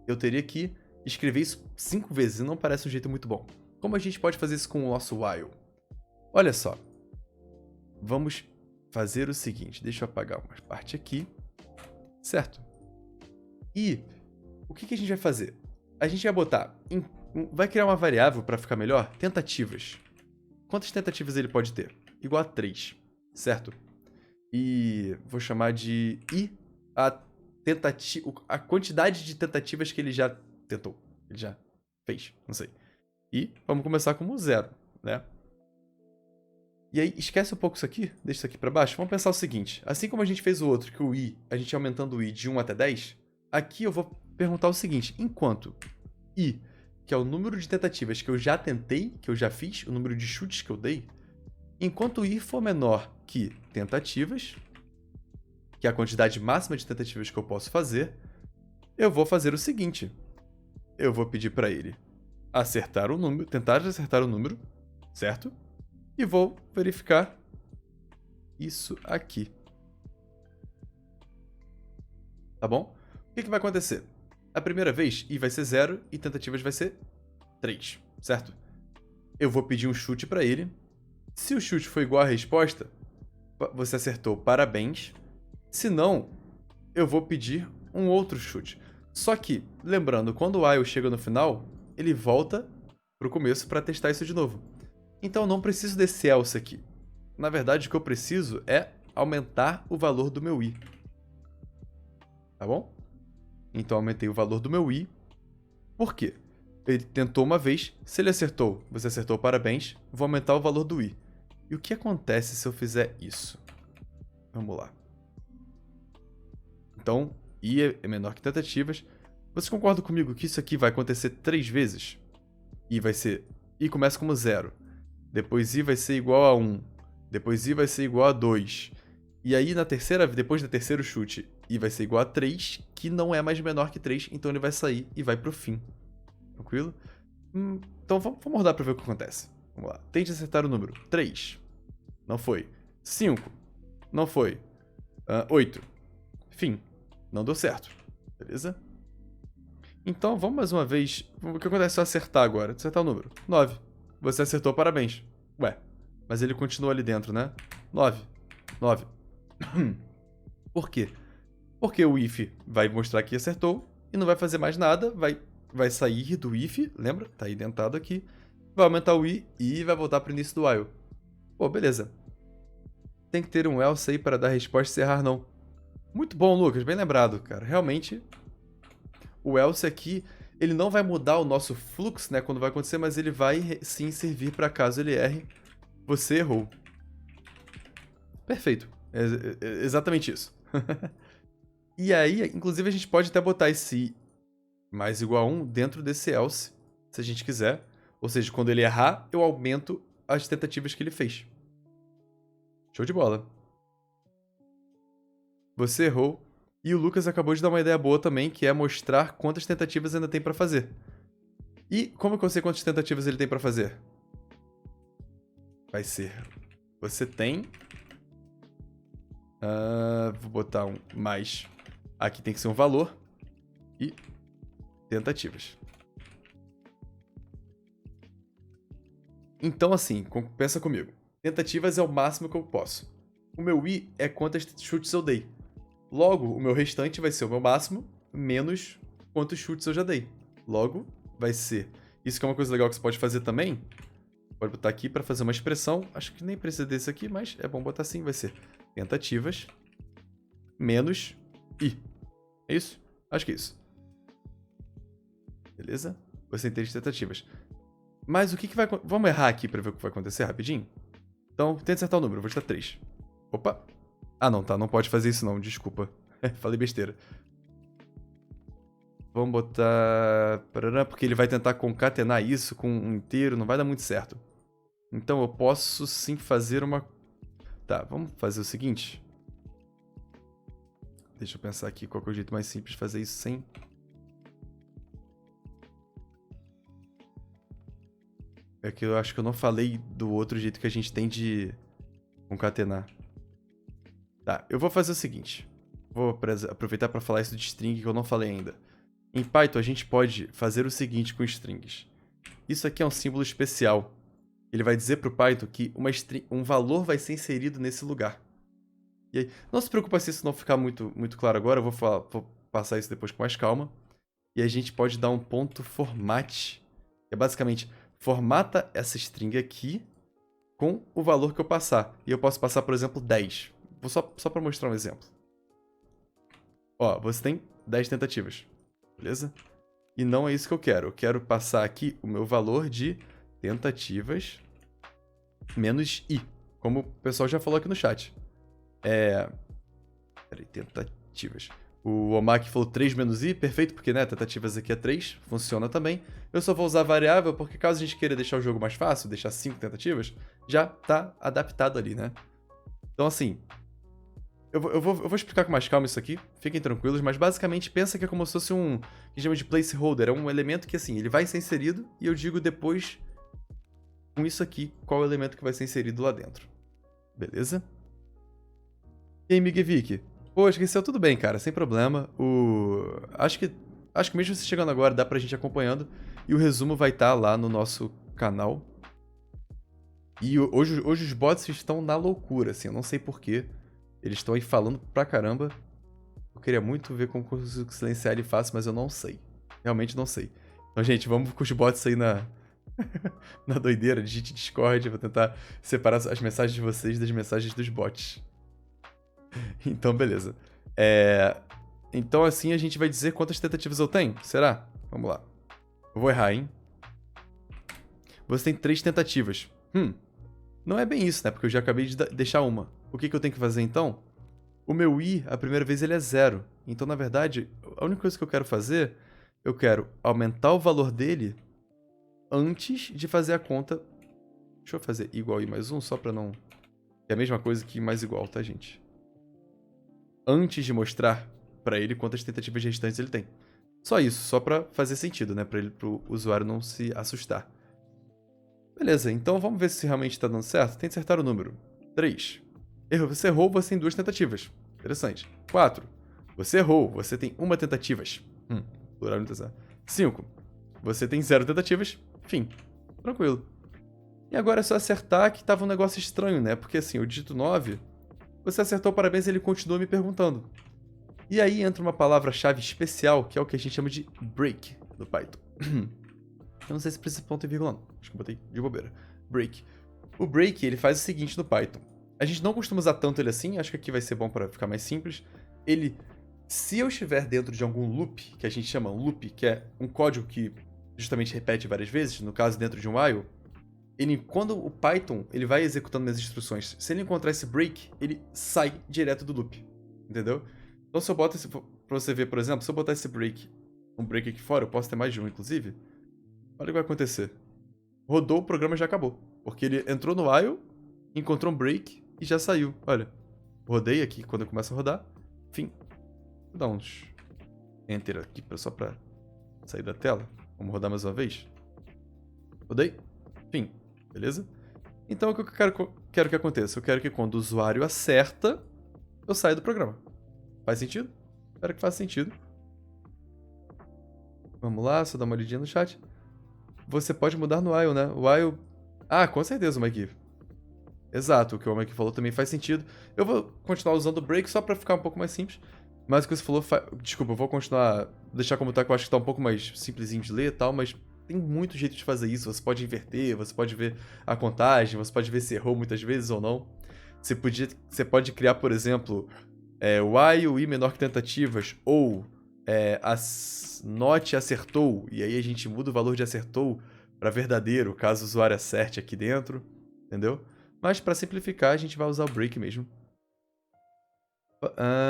eu teria que escrever isso 5 vezes e não parece um jeito muito bom. Como a gente pode fazer isso com o nosso while? Olha só. Vamos fazer o seguinte. Deixa eu apagar uma parte aqui. Certo? E o que a gente vai fazer? A gente vai botar... vai criar uma variável para ficar melhor? Tentativas. Quantas tentativas ele pode ter? Igual a 3. Certo? E vou chamar de i a quantidade de tentativas que ele já tentou. Ele já fez, não sei. E vamos começar como 0, né? E aí, esquece um pouco isso aqui, deixa isso aqui pra baixo. Vamos pensar o seguinte, assim como a gente fez o outro, que o i, a gente aumentando o i de 1 até 10, aqui eu vou perguntar o seguinte, enquanto i, que é o número de tentativas que eu já tentei, que eu já fiz, o número de chutes que eu dei, enquanto i for menor que tentativas, que é a quantidade máxima de tentativas que eu posso fazer, eu vou fazer o seguinte. Eu vou pedir para ele acertar o número, tentar acertar o número, certo? E vou verificar isso aqui. Tá bom? O que vai acontecer? A primeira vez, i vai ser 0 e tentativas vai ser 3, certo? Eu vou pedir um chute para ele. Se o chute for igual à resposta, você acertou, parabéns. Se não, eu vou pedir um outro chute. Só que, lembrando, quando o while chega no final, ele volta pro começo para testar isso de novo. Então eu não preciso desse else aqui. Na verdade, o que eu preciso é aumentar o valor do meu i. Tá bom? Então aumentei o valor do meu i. Por quê? Ele tentou uma vez, se ele acertou, você acertou, parabéns, vou aumentar o valor do i. E o que acontece se eu fizer isso? Vamos lá. Então, i é menor que tentativas. Você concorda comigo que isso aqui vai acontecer 3 vezes? I vai ser... i começa como 0. Depois i vai ser igual a 1. Depois i vai ser igual a 2. E aí, depois do terceiro chute, i vai ser igual a 3, que não é mais menor que 3, então ele vai sair e vai pro fim. Tranquilo? Então vamos rodar pra ver o que acontece. Vamos lá. Tente acertar o número. 3. Não foi. 5. Não foi. 8. Fim. Não deu certo. Beleza? Então, vamos mais uma vez. O que acontece se eu acertar agora? Acertar o número. 9. Você acertou, parabéns. Ué, mas ele continua ali dentro, né? 9. 9. Por quê? Porque o if vai mostrar que acertou e não vai fazer mais nada, vai sair do if, lembra? Tá identado aqui. Vai aumentar o i e vai voltar pro início do while. Pô, beleza. Tem que ter um else aí para dar resposta se errar, não. Muito bom, Lucas. Bem lembrado, cara. Realmente, o else aqui Ele não vai mudar o nosso fluxo, né, quando vai acontecer, mas ele vai sim servir para caso ele erre. Você errou. Perfeito. É exatamente isso. E aí, inclusive, a gente pode até botar esse mais igual a 1 dentro desse else, se a gente quiser. Ou seja, quando ele errar, eu aumento as tentativas que ele fez. Show de bola. Você errou. E o Lucas acabou de dar uma ideia boa também, que é mostrar quantas tentativas ainda tem pra fazer. E como que eu sei quantas tentativas ele tem pra fazer? Vai ser... Você tem... vou botar um mais. Aqui tem que ser um valor. E tentativas. Então, assim, pensa comigo. Tentativas é o máximo que eu posso. O meu i é quantas chutes eu dei. Logo, o meu restante vai ser o meu máximo, menos quantos chutes eu já dei. Logo, vai ser... Isso que é uma coisa legal que você pode fazer também. Pode botar aqui para fazer uma expressão. Acho que nem precisa desse aqui, mas é bom botar assim. Vai ser tentativas menos i. É isso? Acho que é isso. Beleza? Você tem 3 tentativas. Mas o que vai... Vamos errar aqui para ver o que vai acontecer rapidinho? Então, tenta acertar o número. Eu vou te dar 3. Opa! Ah, não, tá. Não pode fazer isso, não. Desculpa. Falei besteira. Vamos botar... Porque ele vai tentar concatenar isso com um inteiro. Não vai dar muito certo. Então, eu posso sim fazer uma... Tá, vamos fazer o seguinte. Deixa eu pensar aqui qual que é o jeito mais simples de fazer isso sem... É que eu acho que eu não falei do outro jeito que a gente tem de concatenar. Tá, eu vou fazer o seguinte. Vou aproveitar para falar isso de string que eu não falei ainda. Em Python, a gente pode fazer o seguinte com strings. Isso aqui é um símbolo especial. Ele vai dizer para o Python que um valor vai ser inserido nesse lugar. E aí, não se preocupa se isso não ficar muito claro agora. Eu vou passar isso depois com mais calma. E a gente pode dar um ponto format. Que é basicamente, formata essa string aqui com o valor que eu passar. E eu posso passar, por exemplo, 10. Vou só para mostrar um exemplo. Ó, você tem 10 tentativas. Beleza? E não é isso que eu quero. Eu quero passar aqui o meu valor de tentativas menos i. Como o pessoal já falou aqui no chat. Peraí, tentativas. O Omak falou 3 menos i, perfeito, porque, né, tentativas aqui é 3, funciona também. Eu só vou usar variável, porque caso a gente queira deixar o jogo mais fácil, deixar 5 tentativas, já tá adaptado ali, né? Então, assim, eu vou explicar com mais calma isso aqui, fiquem tranquilos, mas basicamente pensa que é como se fosse um, que a gente chama de placeholder, é um elemento que, assim, ele vai ser inserido, e eu digo depois, com isso aqui, qual é o elemento que vai ser inserido lá dentro. Beleza? E aí, Miguevic? Pô, esqueceu, tudo bem, cara, sem problema. Acho que mesmo você chegando agora, dá pra gente ir acompanhando. E o resumo vai estar lá no nosso canal. E hoje os bots estão na loucura, assim, eu não sei porquê. Eles estão aí falando pra caramba. Eu queria muito ver como consigo silenciar ele fácil, mas eu não sei. Realmente não sei. Então, gente, vamos com os bots aí na doideira. Digite Discord, vou tentar separar as mensagens de vocês das mensagens dos bots. Então, beleza. Então, assim, a gente vai dizer quantas tentativas eu tenho? Será? Vamos lá. Eu vou errar, hein? Você tem 3 tentativas. Não é bem isso, né? Porque eu já acabei de deixar uma. O que eu tenho que fazer, então? O meu i, a primeira vez, ele é 0. Então, na verdade, a única coisa que eu quero fazer, eu quero aumentar o valor dele antes de fazer a conta. Deixa eu fazer igual i mais 1, só pra não... É a mesma coisa que mais igual, tá, gente? Antes de mostrar pra ele quantas tentativas restantes ele tem. Só isso, só pra fazer sentido, né? Pro usuário não se assustar. Beleza, então vamos ver se realmente tá dando certo. Tem que acertar o número. 3. Você errou, você tem 2 tentativas. Interessante. 4. Você errou, você tem 1 tentativa. Plural não tá. 5. Você tem 0 tentativas. Fim. Tranquilo. E agora é só acertar que tava um negócio estranho, né? Porque assim, eu digito 9... Você acertou, parabéns, ele continua me perguntando. E aí entra uma palavra-chave especial, que é o que a gente chama de break no Python. Eu não sei se precisa ponto e vírgula não. Acho que eu botei de bobeira. Break. O break, ele faz o seguinte no Python. A gente não costuma usar tanto ele assim, acho que aqui vai ser bom para ficar mais simples. Ele Se eu estiver dentro de algum loop, que a gente chama loop, que é um código que justamente repete várias vezes, no caso dentro de um while, quando o Python ele vai executando minhas instruções, se ele encontrar esse break, ele sai direto do loop, entendeu? Então se eu boto esse, pra você ver, por exemplo, se eu botar esse break, um break aqui fora, eu posso ter mais de um, inclusive, olha o que vai acontecer. Rodou, o programa já acabou, porque ele entrou no while, encontrou um break e já saiu, olha. Rodei aqui quando eu começo a rodar, fim. Vou dar uns enter aqui só pra sair da tela. Vamos rodar mais uma vez. Rodei, fim. Beleza? Então, o que eu quero que aconteça? Eu quero que quando o usuário acerta, eu saia do programa. Faz sentido? Espero que faça sentido. Vamos lá, só dar uma olhadinha no chat. Você pode mudar no while, né? O while... Ah, com certeza, Mike. Exato, o que o Mike falou também faz sentido. Eu vou continuar usando o break só pra ficar um pouco mais simples. Mas o que você falou... Desculpa, eu vou continuar... Deixar como tá, que eu acho que tá um pouco mais simplesinho de ler e tal, mas... Tem muito jeito de fazer isso, você pode inverter, você pode ver a contagem, você pode ver se errou muitas vezes ou não. Você pode criar, por exemplo, while e menor que tentativas, ou not acertou, e aí a gente muda o valor de acertou para verdadeiro, caso o usuário acerte aqui dentro, entendeu? Mas para simplificar, a gente vai usar o break mesmo.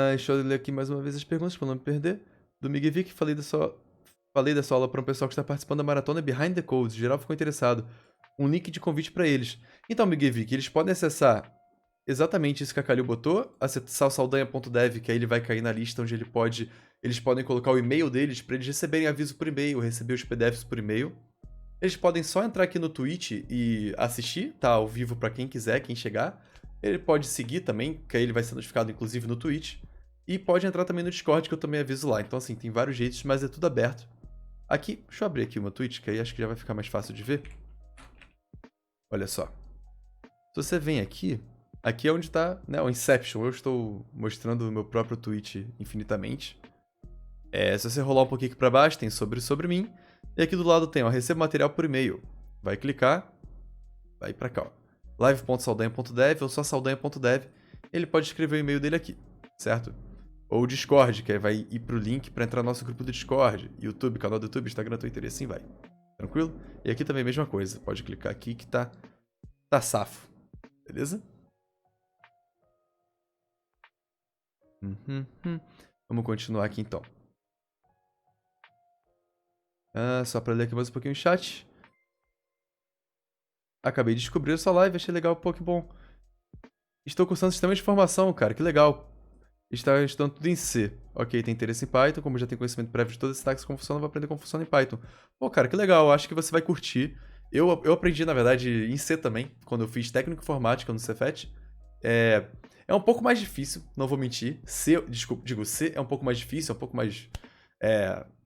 Deixa eu ler aqui mais uma vez as perguntas para não me perder. Do Miguel Vic, falei dessa aula para um pessoal que está participando da maratona Behind the Codes. Geral ficou interessado. Um link de convite para eles. Então, Miguel Vic, eles podem acessar exatamente isso que a Kalil botou, acessar o saldanha.dev, que aí ele vai cair na lista onde eles podem colocar o e-mail deles para eles receberem aviso por e-mail, receber os PDFs por e-mail. Eles podem só entrar aqui no Twitch e assistir, tá ao vivo para quem quiser, quem chegar. Ele pode seguir também, que aí ele vai ser notificado inclusive no Twitch. E pode entrar também no Discord, que eu também aviso lá. Então, assim, tem vários jeitos, mas é tudo aberto. Aqui, deixa eu abrir aqui uma Twitch, que aí acho que já vai ficar mais fácil de ver. Olha só. Se você vem aqui é onde está, né, o Inception. Eu estou mostrando o meu próprio Twitch infinitamente. Se você rolar um pouquinho aqui para baixo, tem sobre mim. E aqui do lado tem, ó, receba material por e-mail. Vai clicar, vai para cá, ó. live.saldanha.dev ou só saldanha.dev. Ele pode escrever o e-mail dele aqui, certo? Ou o Discord, que aí vai ir pro link para entrar no nosso grupo do Discord. YouTube, canal do YouTube, Instagram, Twitter e assim vai. Tranquilo? E aqui também a mesma coisa. Pode clicar aqui que tá safo. Beleza? Vamos continuar aqui então. Só pra ler aqui mais um pouquinho o chat. Acabei de descobrir a sua live, achei legal, pô, que bom. Estou cursando sistema de informação, cara, que legal. Está estudando tudo em C. Ok, tem interesse em Python, como já tem conhecimento prévio de todas as tags como funciona, vou aprender como funciona em Python. Pô, cara, que legal, acho que você vai curtir. Eu aprendi, na verdade, em C também, quando eu fiz técnico informática no Cefet. É um pouco mais difícil, não vou mentir. C é um pouco mais difícil, é um pouco mais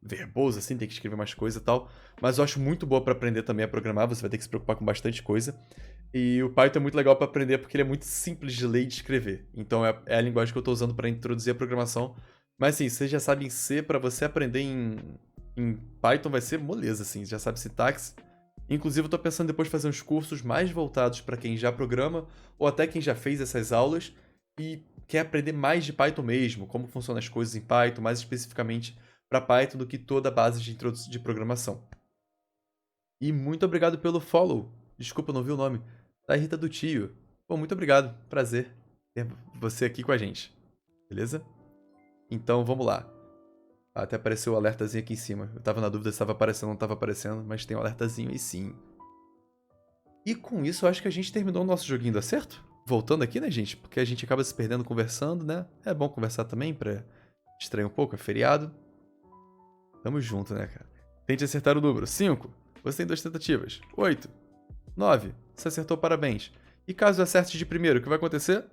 verboso, assim, tem que escrever mais coisa e tal. Mas eu acho muito boa para aprender também a programar, você vai ter que se preocupar com bastante coisa. E o Python é muito legal para aprender porque ele é muito simples de ler e de escrever. Então é a linguagem que eu estou usando para introduzir a programação. Mas assim, você já sabe em C, para você aprender em Python vai ser moleza, assim, já sabe sintaxe. Inclusive eu estou pensando depois fazer uns cursos mais voltados para quem já programa ou até quem já fez essas aulas e quer aprender mais de Python mesmo, como funcionam as coisas em Python, mais especificamente para Python do que toda a base de programação. E muito obrigado pelo follow. Desculpa, não vi o nome. Da Rita do Tio. Pô, muito obrigado. Prazer ter você aqui com a gente. Beleza? Então, vamos lá. Até apareceu o alertazinho aqui em cima. Eu tava na dúvida se estava aparecendo ou não estava aparecendo, mas tem um alertazinho aí sim. E com isso, eu acho que a gente terminou o nosso joguinho do acerto. Voltando aqui, né, gente? Porque a gente acaba se perdendo conversando, né? É bom conversar também pra distrair um pouco, é feriado. Tamo junto, né, cara? Tente acertar o número. 5. Você tem 2 tentativas. 8. 9. Você acertou, parabéns. E caso acerte de primeiro, o que vai acontecer?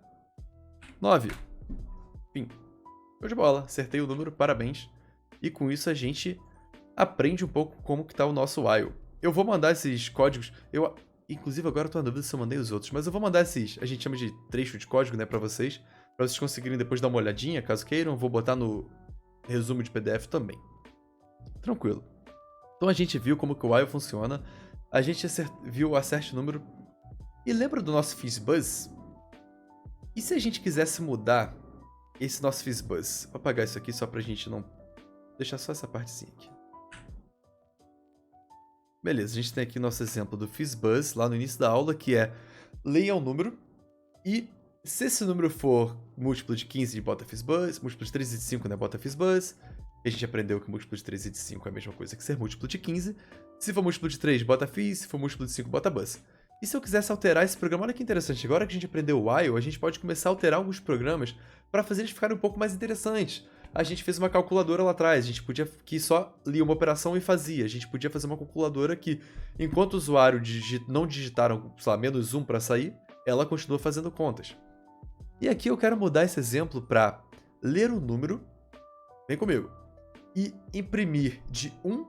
9. Fim. Show de bola. Acertei o número, parabéns. E com isso a gente aprende um pouco como que tá o nosso while. Eu vou mandar esses códigos... Inclusive agora eu tô na dúvida se eu mandei os outros, mas eu vou mandar esses... A gente chama de trecho de código, né, pra vocês conseguirem depois dar uma olhadinha, caso queiram. Vou botar no resumo de PDF também. Tranquilo. Então a gente viu como que o while funciona. A gente viu o acerte número. E lembra do nosso FizzBuzz? E se a gente quisesse mudar esse nosso FizzBuzz. Vou apagar isso aqui só pra gente não deixar só essa partezinha aqui. Beleza, a gente tem aqui nosso exemplo do FizzBuzz lá no início da aula, que é leia um número e se esse número for múltiplo de 15, bota FizzBuzz, múltiplo de 3 e de 5, né, bota FizzBuzz. A gente aprendeu que múltiplo de 3 e de 5 é a mesma coisa que ser múltiplo de 15. Se for múltiplo de 3, bota Fizz, se for múltiplo de 5, bota Buzz. E se eu quisesse alterar esse programa, olha que interessante, agora que a gente aprendeu o while, a gente pode começar a alterar alguns programas para fazer eles ficarem um pouco mais interessantes. A gente fez uma calculadora lá atrás, a gente podia que só lia uma operação e fazia. A gente podia fazer uma calculadora que, enquanto o usuário não digitaram, sei lá, -1 para sair, ela continua fazendo contas. E aqui eu quero mudar esse exemplo para ler o número, vem comigo, e imprimir de 1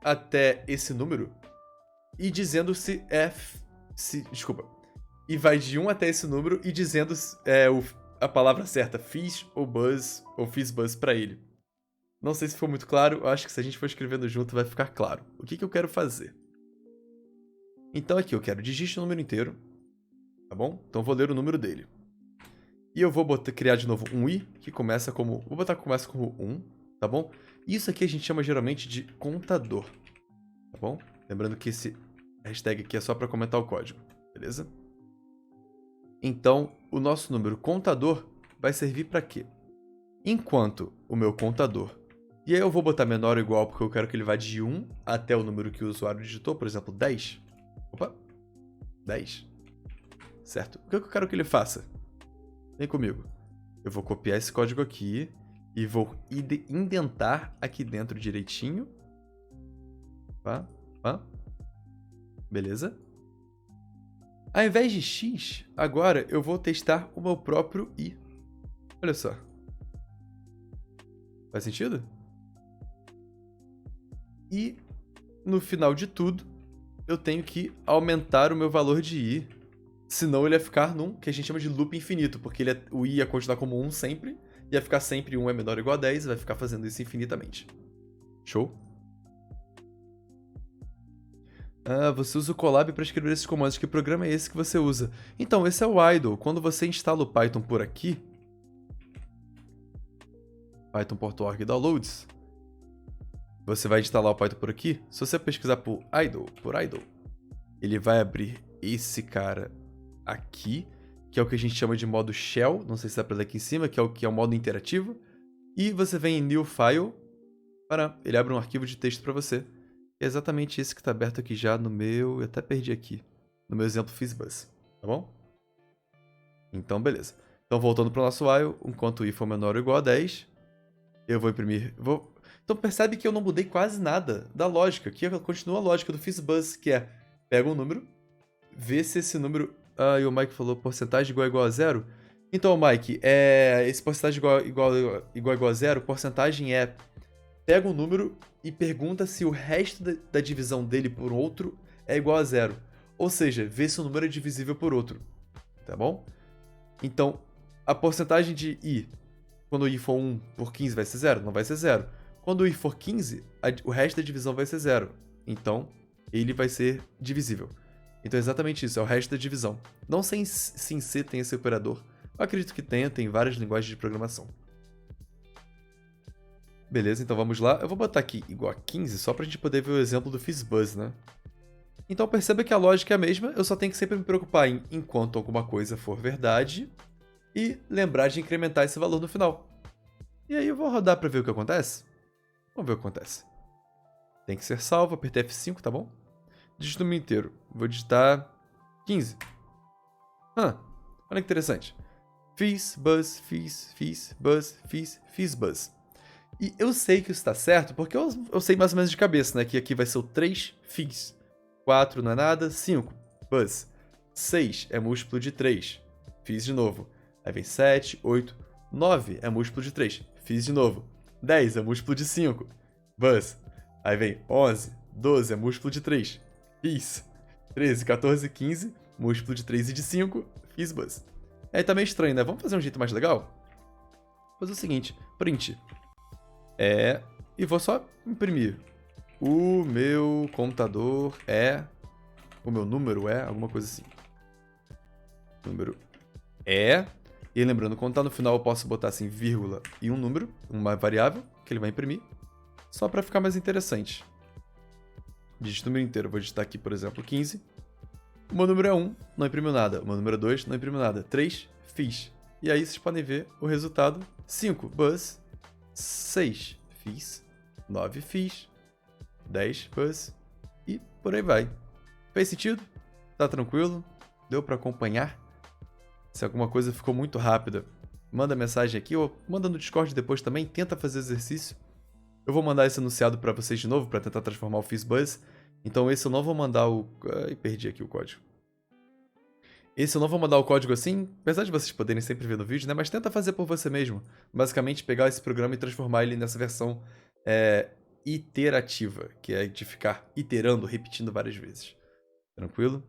até esse número e dizendo se é... desculpa. E vai de 1 até esse número e dizendo a palavra certa, Fizz ou Buzz, ou FizzBuzz pra ele. Não sei se ficou muito claro, eu acho que se a gente for escrevendo junto vai ficar claro. O que eu quero fazer? Então aqui eu quero digite o número inteiro, tá bom? Então eu vou ler o número dele. E eu vou criar de novo um i, que começa como... Vou botar que começa como 1, tá bom? Isso aqui a gente chama geralmente de contador, tá bom? Lembrando que esse hashtag aqui é só para comentar o código, beleza? Então, o nosso número contador vai servir para quê? Enquanto o meu contador... E aí eu vou botar menor ou igual porque eu quero que ele vá de 1 até o número que o usuário digitou, por exemplo, 10. Opa, 10. Certo? O que eu quero que ele faça? Vem comigo. Eu vou copiar esse código aqui e vou indentar aqui dentro direitinho. Tá? Beleza? Ao invés de x, agora eu vou testar o meu próprio i. Olha só. Faz sentido? E no final de tudo, eu tenho que aumentar o meu valor de i. Senão ele ia ficar num que a gente chama de loop infinito, porque o i ia continuar como 1 sempre, ia ficar sempre 1 é menor ou igual a 10, vai ficar fazendo isso infinitamente. Show? Ah, você usa o Colab para escrever esses comandos. Que programa é esse que você usa? Então, esse é o idle. Quando você instala o Python por aqui, python.org downloads, você vai instalar o Python por aqui. Se você pesquisar por idle, ele vai abrir esse cara aqui, que é o que a gente chama de modo shell, não sei se dá pra ler aqui em cima, que é o modo interativo. E você vem em new file, ele abre um arquivo de texto para você. É exatamente esse que está aberto aqui já no meu... Eu até perdi aqui. No meu exemplo FizzBuzz. Tá bom? Então, beleza. Então, voltando para o nosso while, enquanto i for menor ou igual a 10, eu vou imprimir... Então, percebe que eu não mudei quase nada da lógica. Aqui continua a lógica do FizzBuzz, que é... Pega um número, vê se esse número... Ah, e o Mike falou porcentagem igual a 0. Então, Mike, esse porcentagem igual a 0, porcentagem é... Pega um número e pergunta se o resto da divisão dele por outro é igual a 0. Ou seja, vê se o número é divisível por outro. Tá bom? Então, a porcentagem de i, quando o i for 1 por 15 vai ser 0? Não vai ser 0. Quando o i for 15, o resto da divisão vai ser 0. Então, ele vai ser divisível. Então é exatamente isso, é o resto da divisão. Não sei se em C tem esse operador. Eu acredito que tenha, tem várias linguagens de programação. Beleza, então vamos lá. Eu vou botar aqui igual a 15, só pra gente poder ver o exemplo do FizzBuzz, né? Então perceba que a lógica é a mesma, eu só tenho que sempre me preocupar em enquanto alguma coisa for verdade e lembrar de incrementar esse valor no final. E aí eu vou rodar pra ver o que acontece. Vamos ver o que acontece. Tem que ser salvo, apertei F5, tá bom? Digito o número inteiro. Vou digitar 15. Olha que interessante. FizzBuzz, FizzBuzz, FizzBuzz. E eu sei que isso está certo, porque eu sei mais ou menos de cabeça, né? Que aqui vai ser o 3 Fizz. 4 não é nada, 5 Buzz. 6 é múltiplo de 3. Fizz de novo. Aí vem 7, 8, 9 é múltiplo de 3. Fizz de novo. 10 é múltiplo de 5. Buzz. Aí vem 11, 12 é múltiplo de 3. Fizz. 13, 14, 15, múltiplo de 3 e de 5. FizzBuzz. Aí tá meio estranho, né? Vamos fazer um jeito mais legal? Vou fazer o seguinte, print. E vou só imprimir. O meu contador é... O meu número é... Alguma coisa assim. Número é... E lembrando, quando tá no final eu posso botar assim, vírgula e um número, uma variável, que ele vai imprimir, só para ficar mais interessante. Digito o número inteiro, vou digitar aqui, por exemplo, 15. O meu número é 1, não imprimiu nada. O meu número é 2, não imprimiu nada. 3, fiz. E aí vocês podem ver o resultado. 5, buzz. 6, fiz. 9, fiz. 10, buzz. E por aí vai. Fez sentido? Tá tranquilo? Deu para acompanhar? Se alguma coisa ficou muito rápida, manda mensagem aqui ou manda no Discord depois também. Tenta fazer exercício. Eu vou mandar esse enunciado para vocês de novo para tentar transformar o FizzBuzz. Então esse eu não vou mandar o... Ai, perdi aqui o código. Esse eu não vou mandar o código assim, apesar de vocês poderem sempre ver no vídeo, né? Mas tenta fazer por você mesmo. Basicamente pegar esse programa e transformar ele nessa versão iterativa, que é de ficar iterando, repetindo várias vezes. Tranquilo?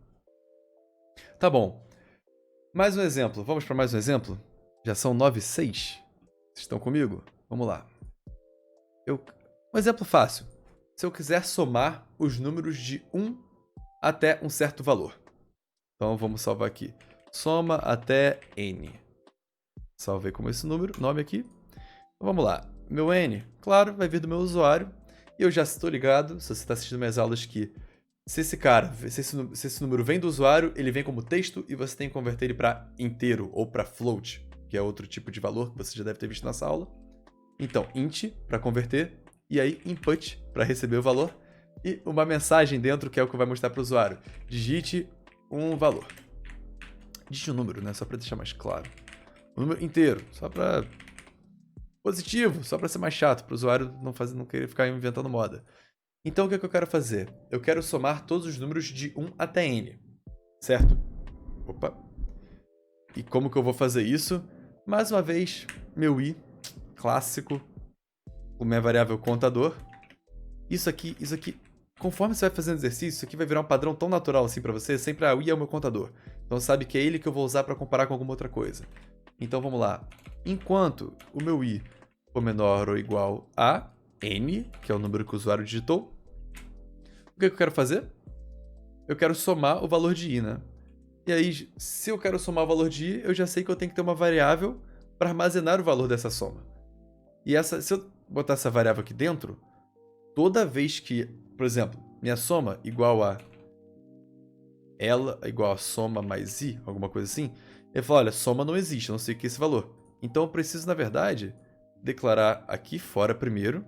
Tá bom. Mais um exemplo. Vamos para mais um exemplo? Já são 9:06. Vocês estão comigo? Vamos lá. Um exemplo fácil. Se eu quiser somar os números de 1 até um certo valor. Então vamos salvar aqui. Soma até n. Salvei como esse nome aqui. Então vamos lá. Meu n, claro, vai vir do meu usuário. E eu já estou ligado, se você está assistindo minhas aulas, que se esse número vem do usuário, ele vem como texto e você tem que converter ele para inteiro ou para float, que é outro tipo de valor que você já deve ter visto nessa aula. Então, int para converter, e aí input para receber o valor, e uma mensagem dentro que é o que vai mostrar para o usuário. Digite um valor. Digite um número, né? Só para deixar mais claro. Um número inteiro, só para... positivo, só para ser mais chato, para o usuário não querer ficar inventando moda. Então, o que é que eu quero fazer? Eu quero somar todos os números de 1 até n, certo? Opa. E como que eu vou fazer isso? Mais uma vez, meu i, clássico, com minha variável contador. Isso aqui, conforme você vai fazendo exercício, isso aqui vai virar um padrão tão natural assim pra você, sempre o i é o meu contador. Então sabe que é ele que eu vou usar para comparar com alguma outra coisa. Então vamos lá. Enquanto o meu i for menor ou igual a n, que é o número que o usuário digitou, o que eu quero fazer? Eu quero somar o valor de i, né? E aí, se eu quero somar o valor de i, eu já sei que eu tenho que ter uma variável para armazenar o valor dessa soma. E se eu botar essa variável aqui dentro, toda vez que, por exemplo, minha soma igual a ela igual a soma mais i, alguma coisa assim, ele fala, olha, soma não existe, eu não sei o que é esse valor. Então eu preciso, na verdade, declarar aqui fora primeiro,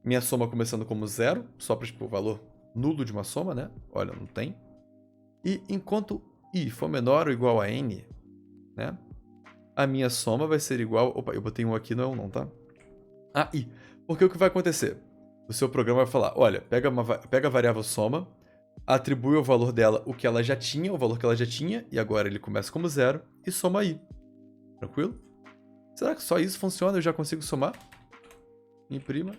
minha soma começando como 0, só para tipo, o valor nulo de uma soma, né? Olha, não tem. E enquanto i for menor ou igual a n, né? A minha soma vai ser igual... Opa, eu botei um aqui, não é um não, tá? A i. Porque o que vai acontecer? O seu programa vai falar, olha, pega a variável soma, atribui ao valor dela o que ela já tinha, o valor que ela já tinha, e agora ele começa como 0, e soma i. Tranquilo? Será que só isso funciona? Eu já consigo somar? Imprima.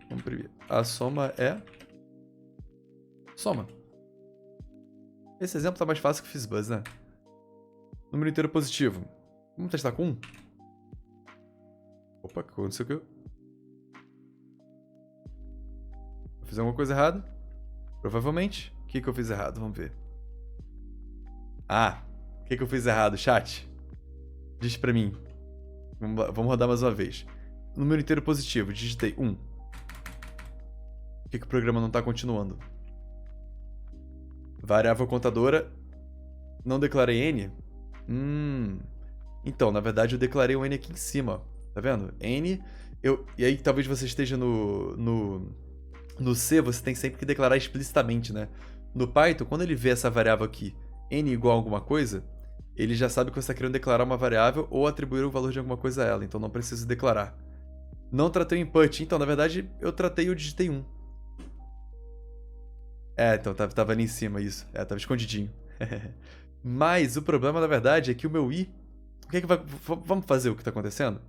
Vamos imprimir. A soma é... soma. Esse exemplo tá mais fácil que o FizzBuzz, né? Número inteiro positivo. Vamos testar com 1. Opa, o que aconteceu aqui? Eu fiz alguma coisa errada? Provavelmente. O que eu fiz errado? Vamos ver. Ah, o que eu fiz errado, chat? Diz pra mim. Vamos rodar mais uma vez. Número inteiro positivo. Digitei 1. Por que o programa não tá continuando? Variável contadora. Não declarei n? Então, na verdade, eu declarei um n aqui em cima. Tá vendo? N. E aí, talvez você esteja no C, você tem sempre que declarar explicitamente, né? No Python, quando ele vê essa variável aqui, n igual a alguma coisa, ele já sabe que você está querendo declarar uma variável ou atribuir o valor de alguma coisa a ela, então não precisa declarar. Não tratei o input, então, na verdade, eu tratei e eu digitei 1. Então, tava ali em cima isso. Tava escondidinho. Mas o problema, na verdade, é que o meu i... Vamos fazer o que está acontecendo?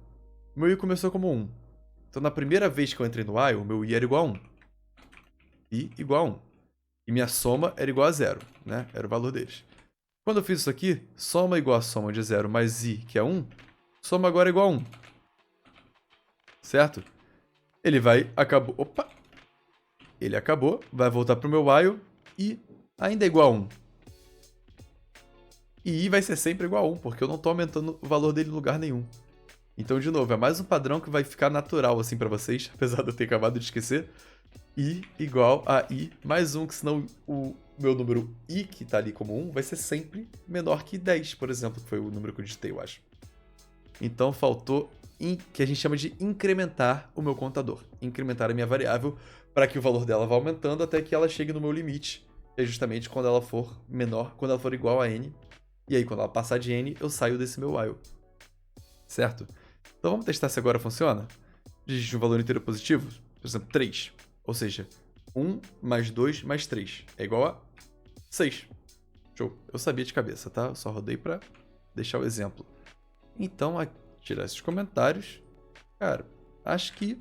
O meu i começou como 1. Então, na primeira vez que eu entrei no while, o meu i era igual a 1. I igual a 1. E minha soma era igual a 0, né? Era o valor deles. Quando eu fiz isso aqui, soma igual a soma de 0 mais i, que é 1, soma agora é igual a 1. Certo? Ele acabou... Opa! Ele acabou, vai voltar pro meu while e ainda é igual a 1. E I vai ser sempre igual a 1, porque eu não tô aumentando o valor dele em lugar nenhum. Então, de novo, é mais um padrão que vai ficar natural assim pra vocês, apesar de eu ter acabado de esquecer. I igual a I mais 1, que senão o meu número I, que tá ali como 1, vai ser sempre menor que 10, por exemplo, que foi o número que eu digitei, eu acho. Então faltou que a gente chama de incrementar o meu contador. Incrementar a minha variável para que o valor dela vá aumentando até que ela chegue no meu limite. Que é justamente quando ela for menor, quando ela for igual a n. E aí, quando ela passar de n, eu saio desse meu while. Certo? Então vamos testar se agora funciona? Digite um valor inteiro positivo, por exemplo, 3. Ou seja, 1 mais 2 mais 3 é igual a 6. Show. Eu sabia de cabeça, tá? Eu só rodei para deixar o exemplo. Então, a tirar esses comentários, cara, acho que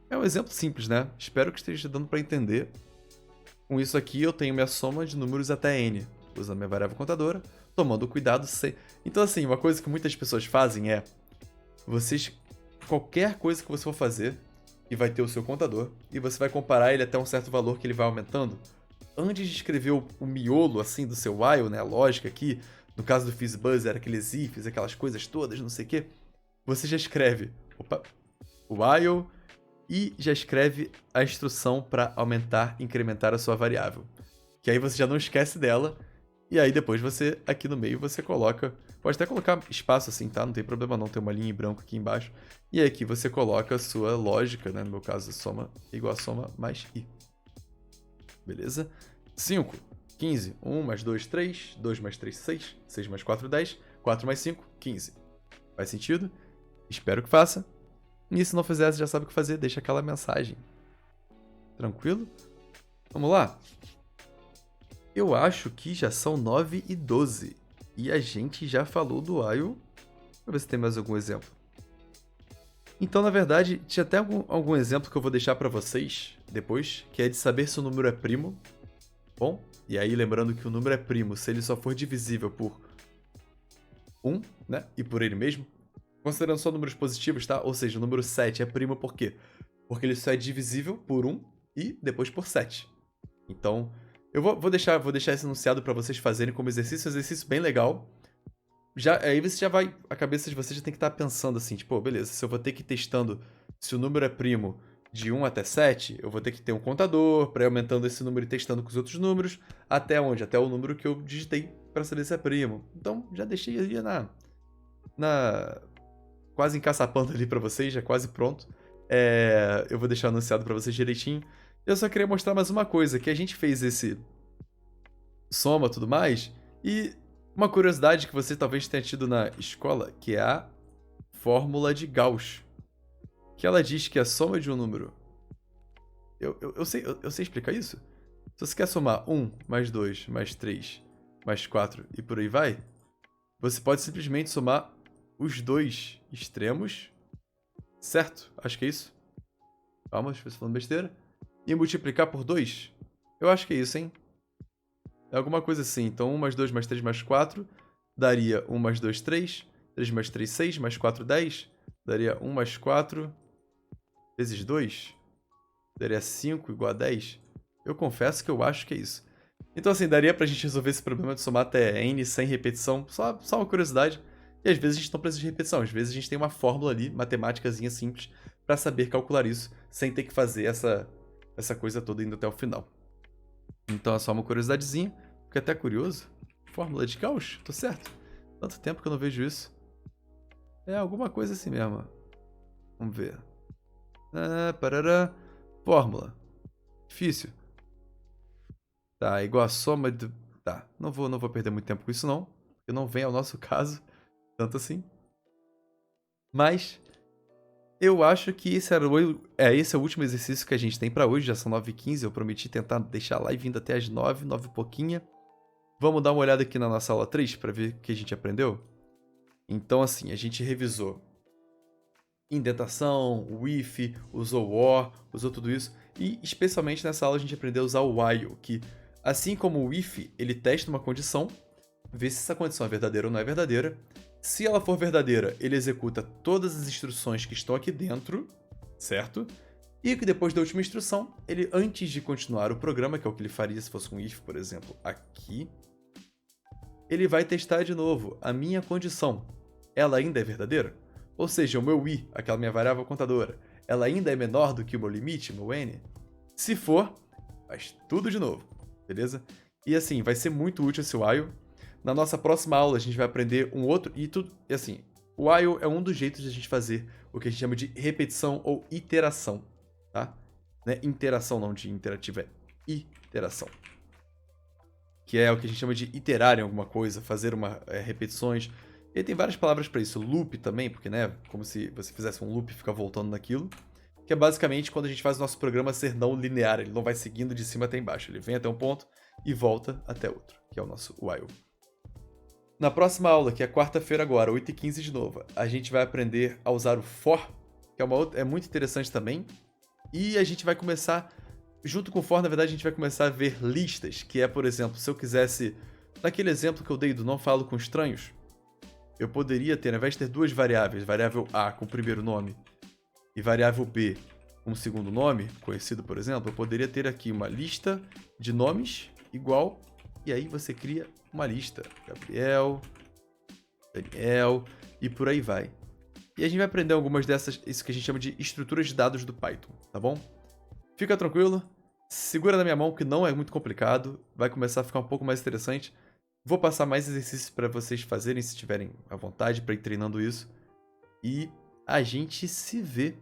é um exemplo simples, né? Espero que esteja dando para entender. Com isso aqui, eu tenho minha soma de números até n, usando minha variável contadora, tomando cuidado sem... Então, assim, uma coisa que muitas pessoas fazem é... Qualquer coisa que você for fazer, e vai ter o seu contador, e você vai comparar ele até um certo valor que ele vai aumentando. Antes de escrever o miolo, assim, do seu while, né? A lógica aqui, no caso do FizzBuzz, era aqueles ifs, aquelas coisas todas, não sei o quê. Você já escreve o while e já escreve a instrução para aumentar, incrementar a sua variável. Que aí você já não esquece dela. E aí depois você, aqui no meio, você coloca... Pode até colocar espaço assim, tá? Não tem problema não, tem uma linha em branco aqui embaixo. E aí aqui você coloca a sua lógica, né? No meu caso, soma igual a soma mais i. Beleza? 5, 15, 1 mais 2, 3, 2 mais 3, 6, 6 mais 4, 10, 4 mais 5, 15. Faz sentido? Espero que faça. E se não fizer, você já sabe o que fazer, deixa aquela mensagem. Tranquilo? Vamos lá? Eu acho que já são 9 e 12. E a gente já falou do while. Vamos ver se tem mais algum exemplo. Então, na verdade, tinha até algum exemplo que eu vou deixar para vocês depois, que é de saber se o número é primo. Bom, e aí lembrando que o número é primo se ele só for divisível por 1, né? E por ele mesmo. Considerando só números positivos, tá? Ou seja, o número 7 é primo por quê? Porque ele só é divisível por 1 e depois por 7. Então, eu vou deixar esse enunciado para vocês fazerem como exercício bem legal. Aí você já vai... A cabeça de vocês já tem que estar pensando assim, tipo, beleza, se eu vou ter que ir testando se o número é primo de 1 até 7, eu vou ter que ter um contador para ir aumentando esse número e testando com os outros números, até onde? Até o número que eu digitei para saber se é primo. Então, já deixei ali quase encaçapando ali pra vocês, já quase pronto. Eu vou deixar anunciado pra vocês direitinho. Eu só queria mostrar mais uma coisa, que a gente fez esse soma e tudo mais, e uma curiosidade que você talvez tenha tido na escola, que é a fórmula de Gauss. Que ela diz que a soma de um número... Eu sei explicar isso? Se você quer somar 1 mais 2 mais 3 mais 4 e por aí vai, você pode simplesmente somar os dois extremos, certo? Acho que é isso. Calma, deixa eu ver se eu tô falando besteira. E multiplicar por 2? Eu acho que é isso, hein? É alguma coisa assim. Então 1 mais 2 mais 3 mais 4 daria 1 mais 2, 3. 3 mais 3, 6. Mais 4, 10. Daria 1 mais 4 vezes 2. Daria 5 igual a 10. Eu confesso que eu acho que é isso. Então assim, daria pra gente resolver esse problema de somar até n sem repetição. Só uma curiosidade. E às vezes a gente não precisa de repetição. Às vezes a gente tem uma fórmula ali, matemáticazinha simples, pra saber calcular isso sem ter que fazer essa coisa toda indo até o final. Então é só uma curiosidadezinha. Fiquei até curioso. Fórmula de Gauss? Tô certo? Tanto tempo que eu não vejo isso. É alguma coisa assim mesmo. Vamos ver. Parará. Fórmula. Difícil. Tá, igual a soma de... Tá, não vou perder muito tempo com isso não. Porque não vem ao nosso caso. Tanto assim. Mas... eu acho que esse é o último exercício que a gente tem pra hoje. Já são 9h15. Eu prometi tentar deixar a live indo até as 9 e pouquinha. Vamos dar uma olhada aqui na nossa aula 3 pra ver o que a gente aprendeu? Então, assim, a gente revisou indentação, o if, usou or, usou tudo isso. E, especialmente nessa aula, a gente aprendeu a usar o while, que, assim como o if, ele testa uma condição, vê se essa condição é verdadeira ou não é verdadeira. Se ela for verdadeira, ele executa todas as instruções que estão aqui dentro, certo? E que depois da última instrução, ele, antes de continuar o programa, que é o que ele faria se fosse um if, por exemplo, aqui, ele vai testar de novo a minha condição. Ela ainda é verdadeira? Ou seja, o meu i, aquela minha variável contadora, ela ainda é menor do que o meu limite, meu n? Se for, faz tudo de novo, beleza? E assim, vai ser muito útil esse while. Na nossa próxima aula a gente vai aprender um outro, e tudo, e assim, o while é um dos jeitos de a gente fazer o que a gente chama de repetição ou iteração, tá? Não é interação não, de interativo, é iteração. Que é o que a gente chama de iterar em alguma coisa, fazer repetições. E tem várias palavras para isso. Loop também, porque, né, como se você fizesse um loop e ficar voltando naquilo. Que é basicamente quando a gente faz o nosso programa ser não linear. Ele não vai seguindo de cima até embaixo. Ele vem até um ponto e volta até outro, que é o nosso while. Na próxima aula, que é quarta-feira agora, 8h15 de novo, a gente vai aprender a usar o for, que é muito interessante também. E a gente vai começar, junto com o for, na verdade, a gente vai começar a ver listas, que é, por exemplo, se eu quisesse, naquele exemplo que eu dei do não falo com estranhos, eu poderia ter, ao invés de ter duas variáveis, variável A com o primeiro nome e variável B com o segundo nome, conhecido, por exemplo, eu poderia ter aqui uma lista de nomes igual, e aí você cria uma lista. Gabriel, Daniel, e por aí vai. E a gente vai aprender algumas dessas, isso que a gente chama de estruturas de dados do Python, tá bom? Fica tranquilo, segura na minha mão que não é muito complicado, vai começar a ficar um pouco mais interessante. Vou passar mais exercícios para vocês fazerem, se tiverem à vontade, para ir treinando isso. E a gente se vê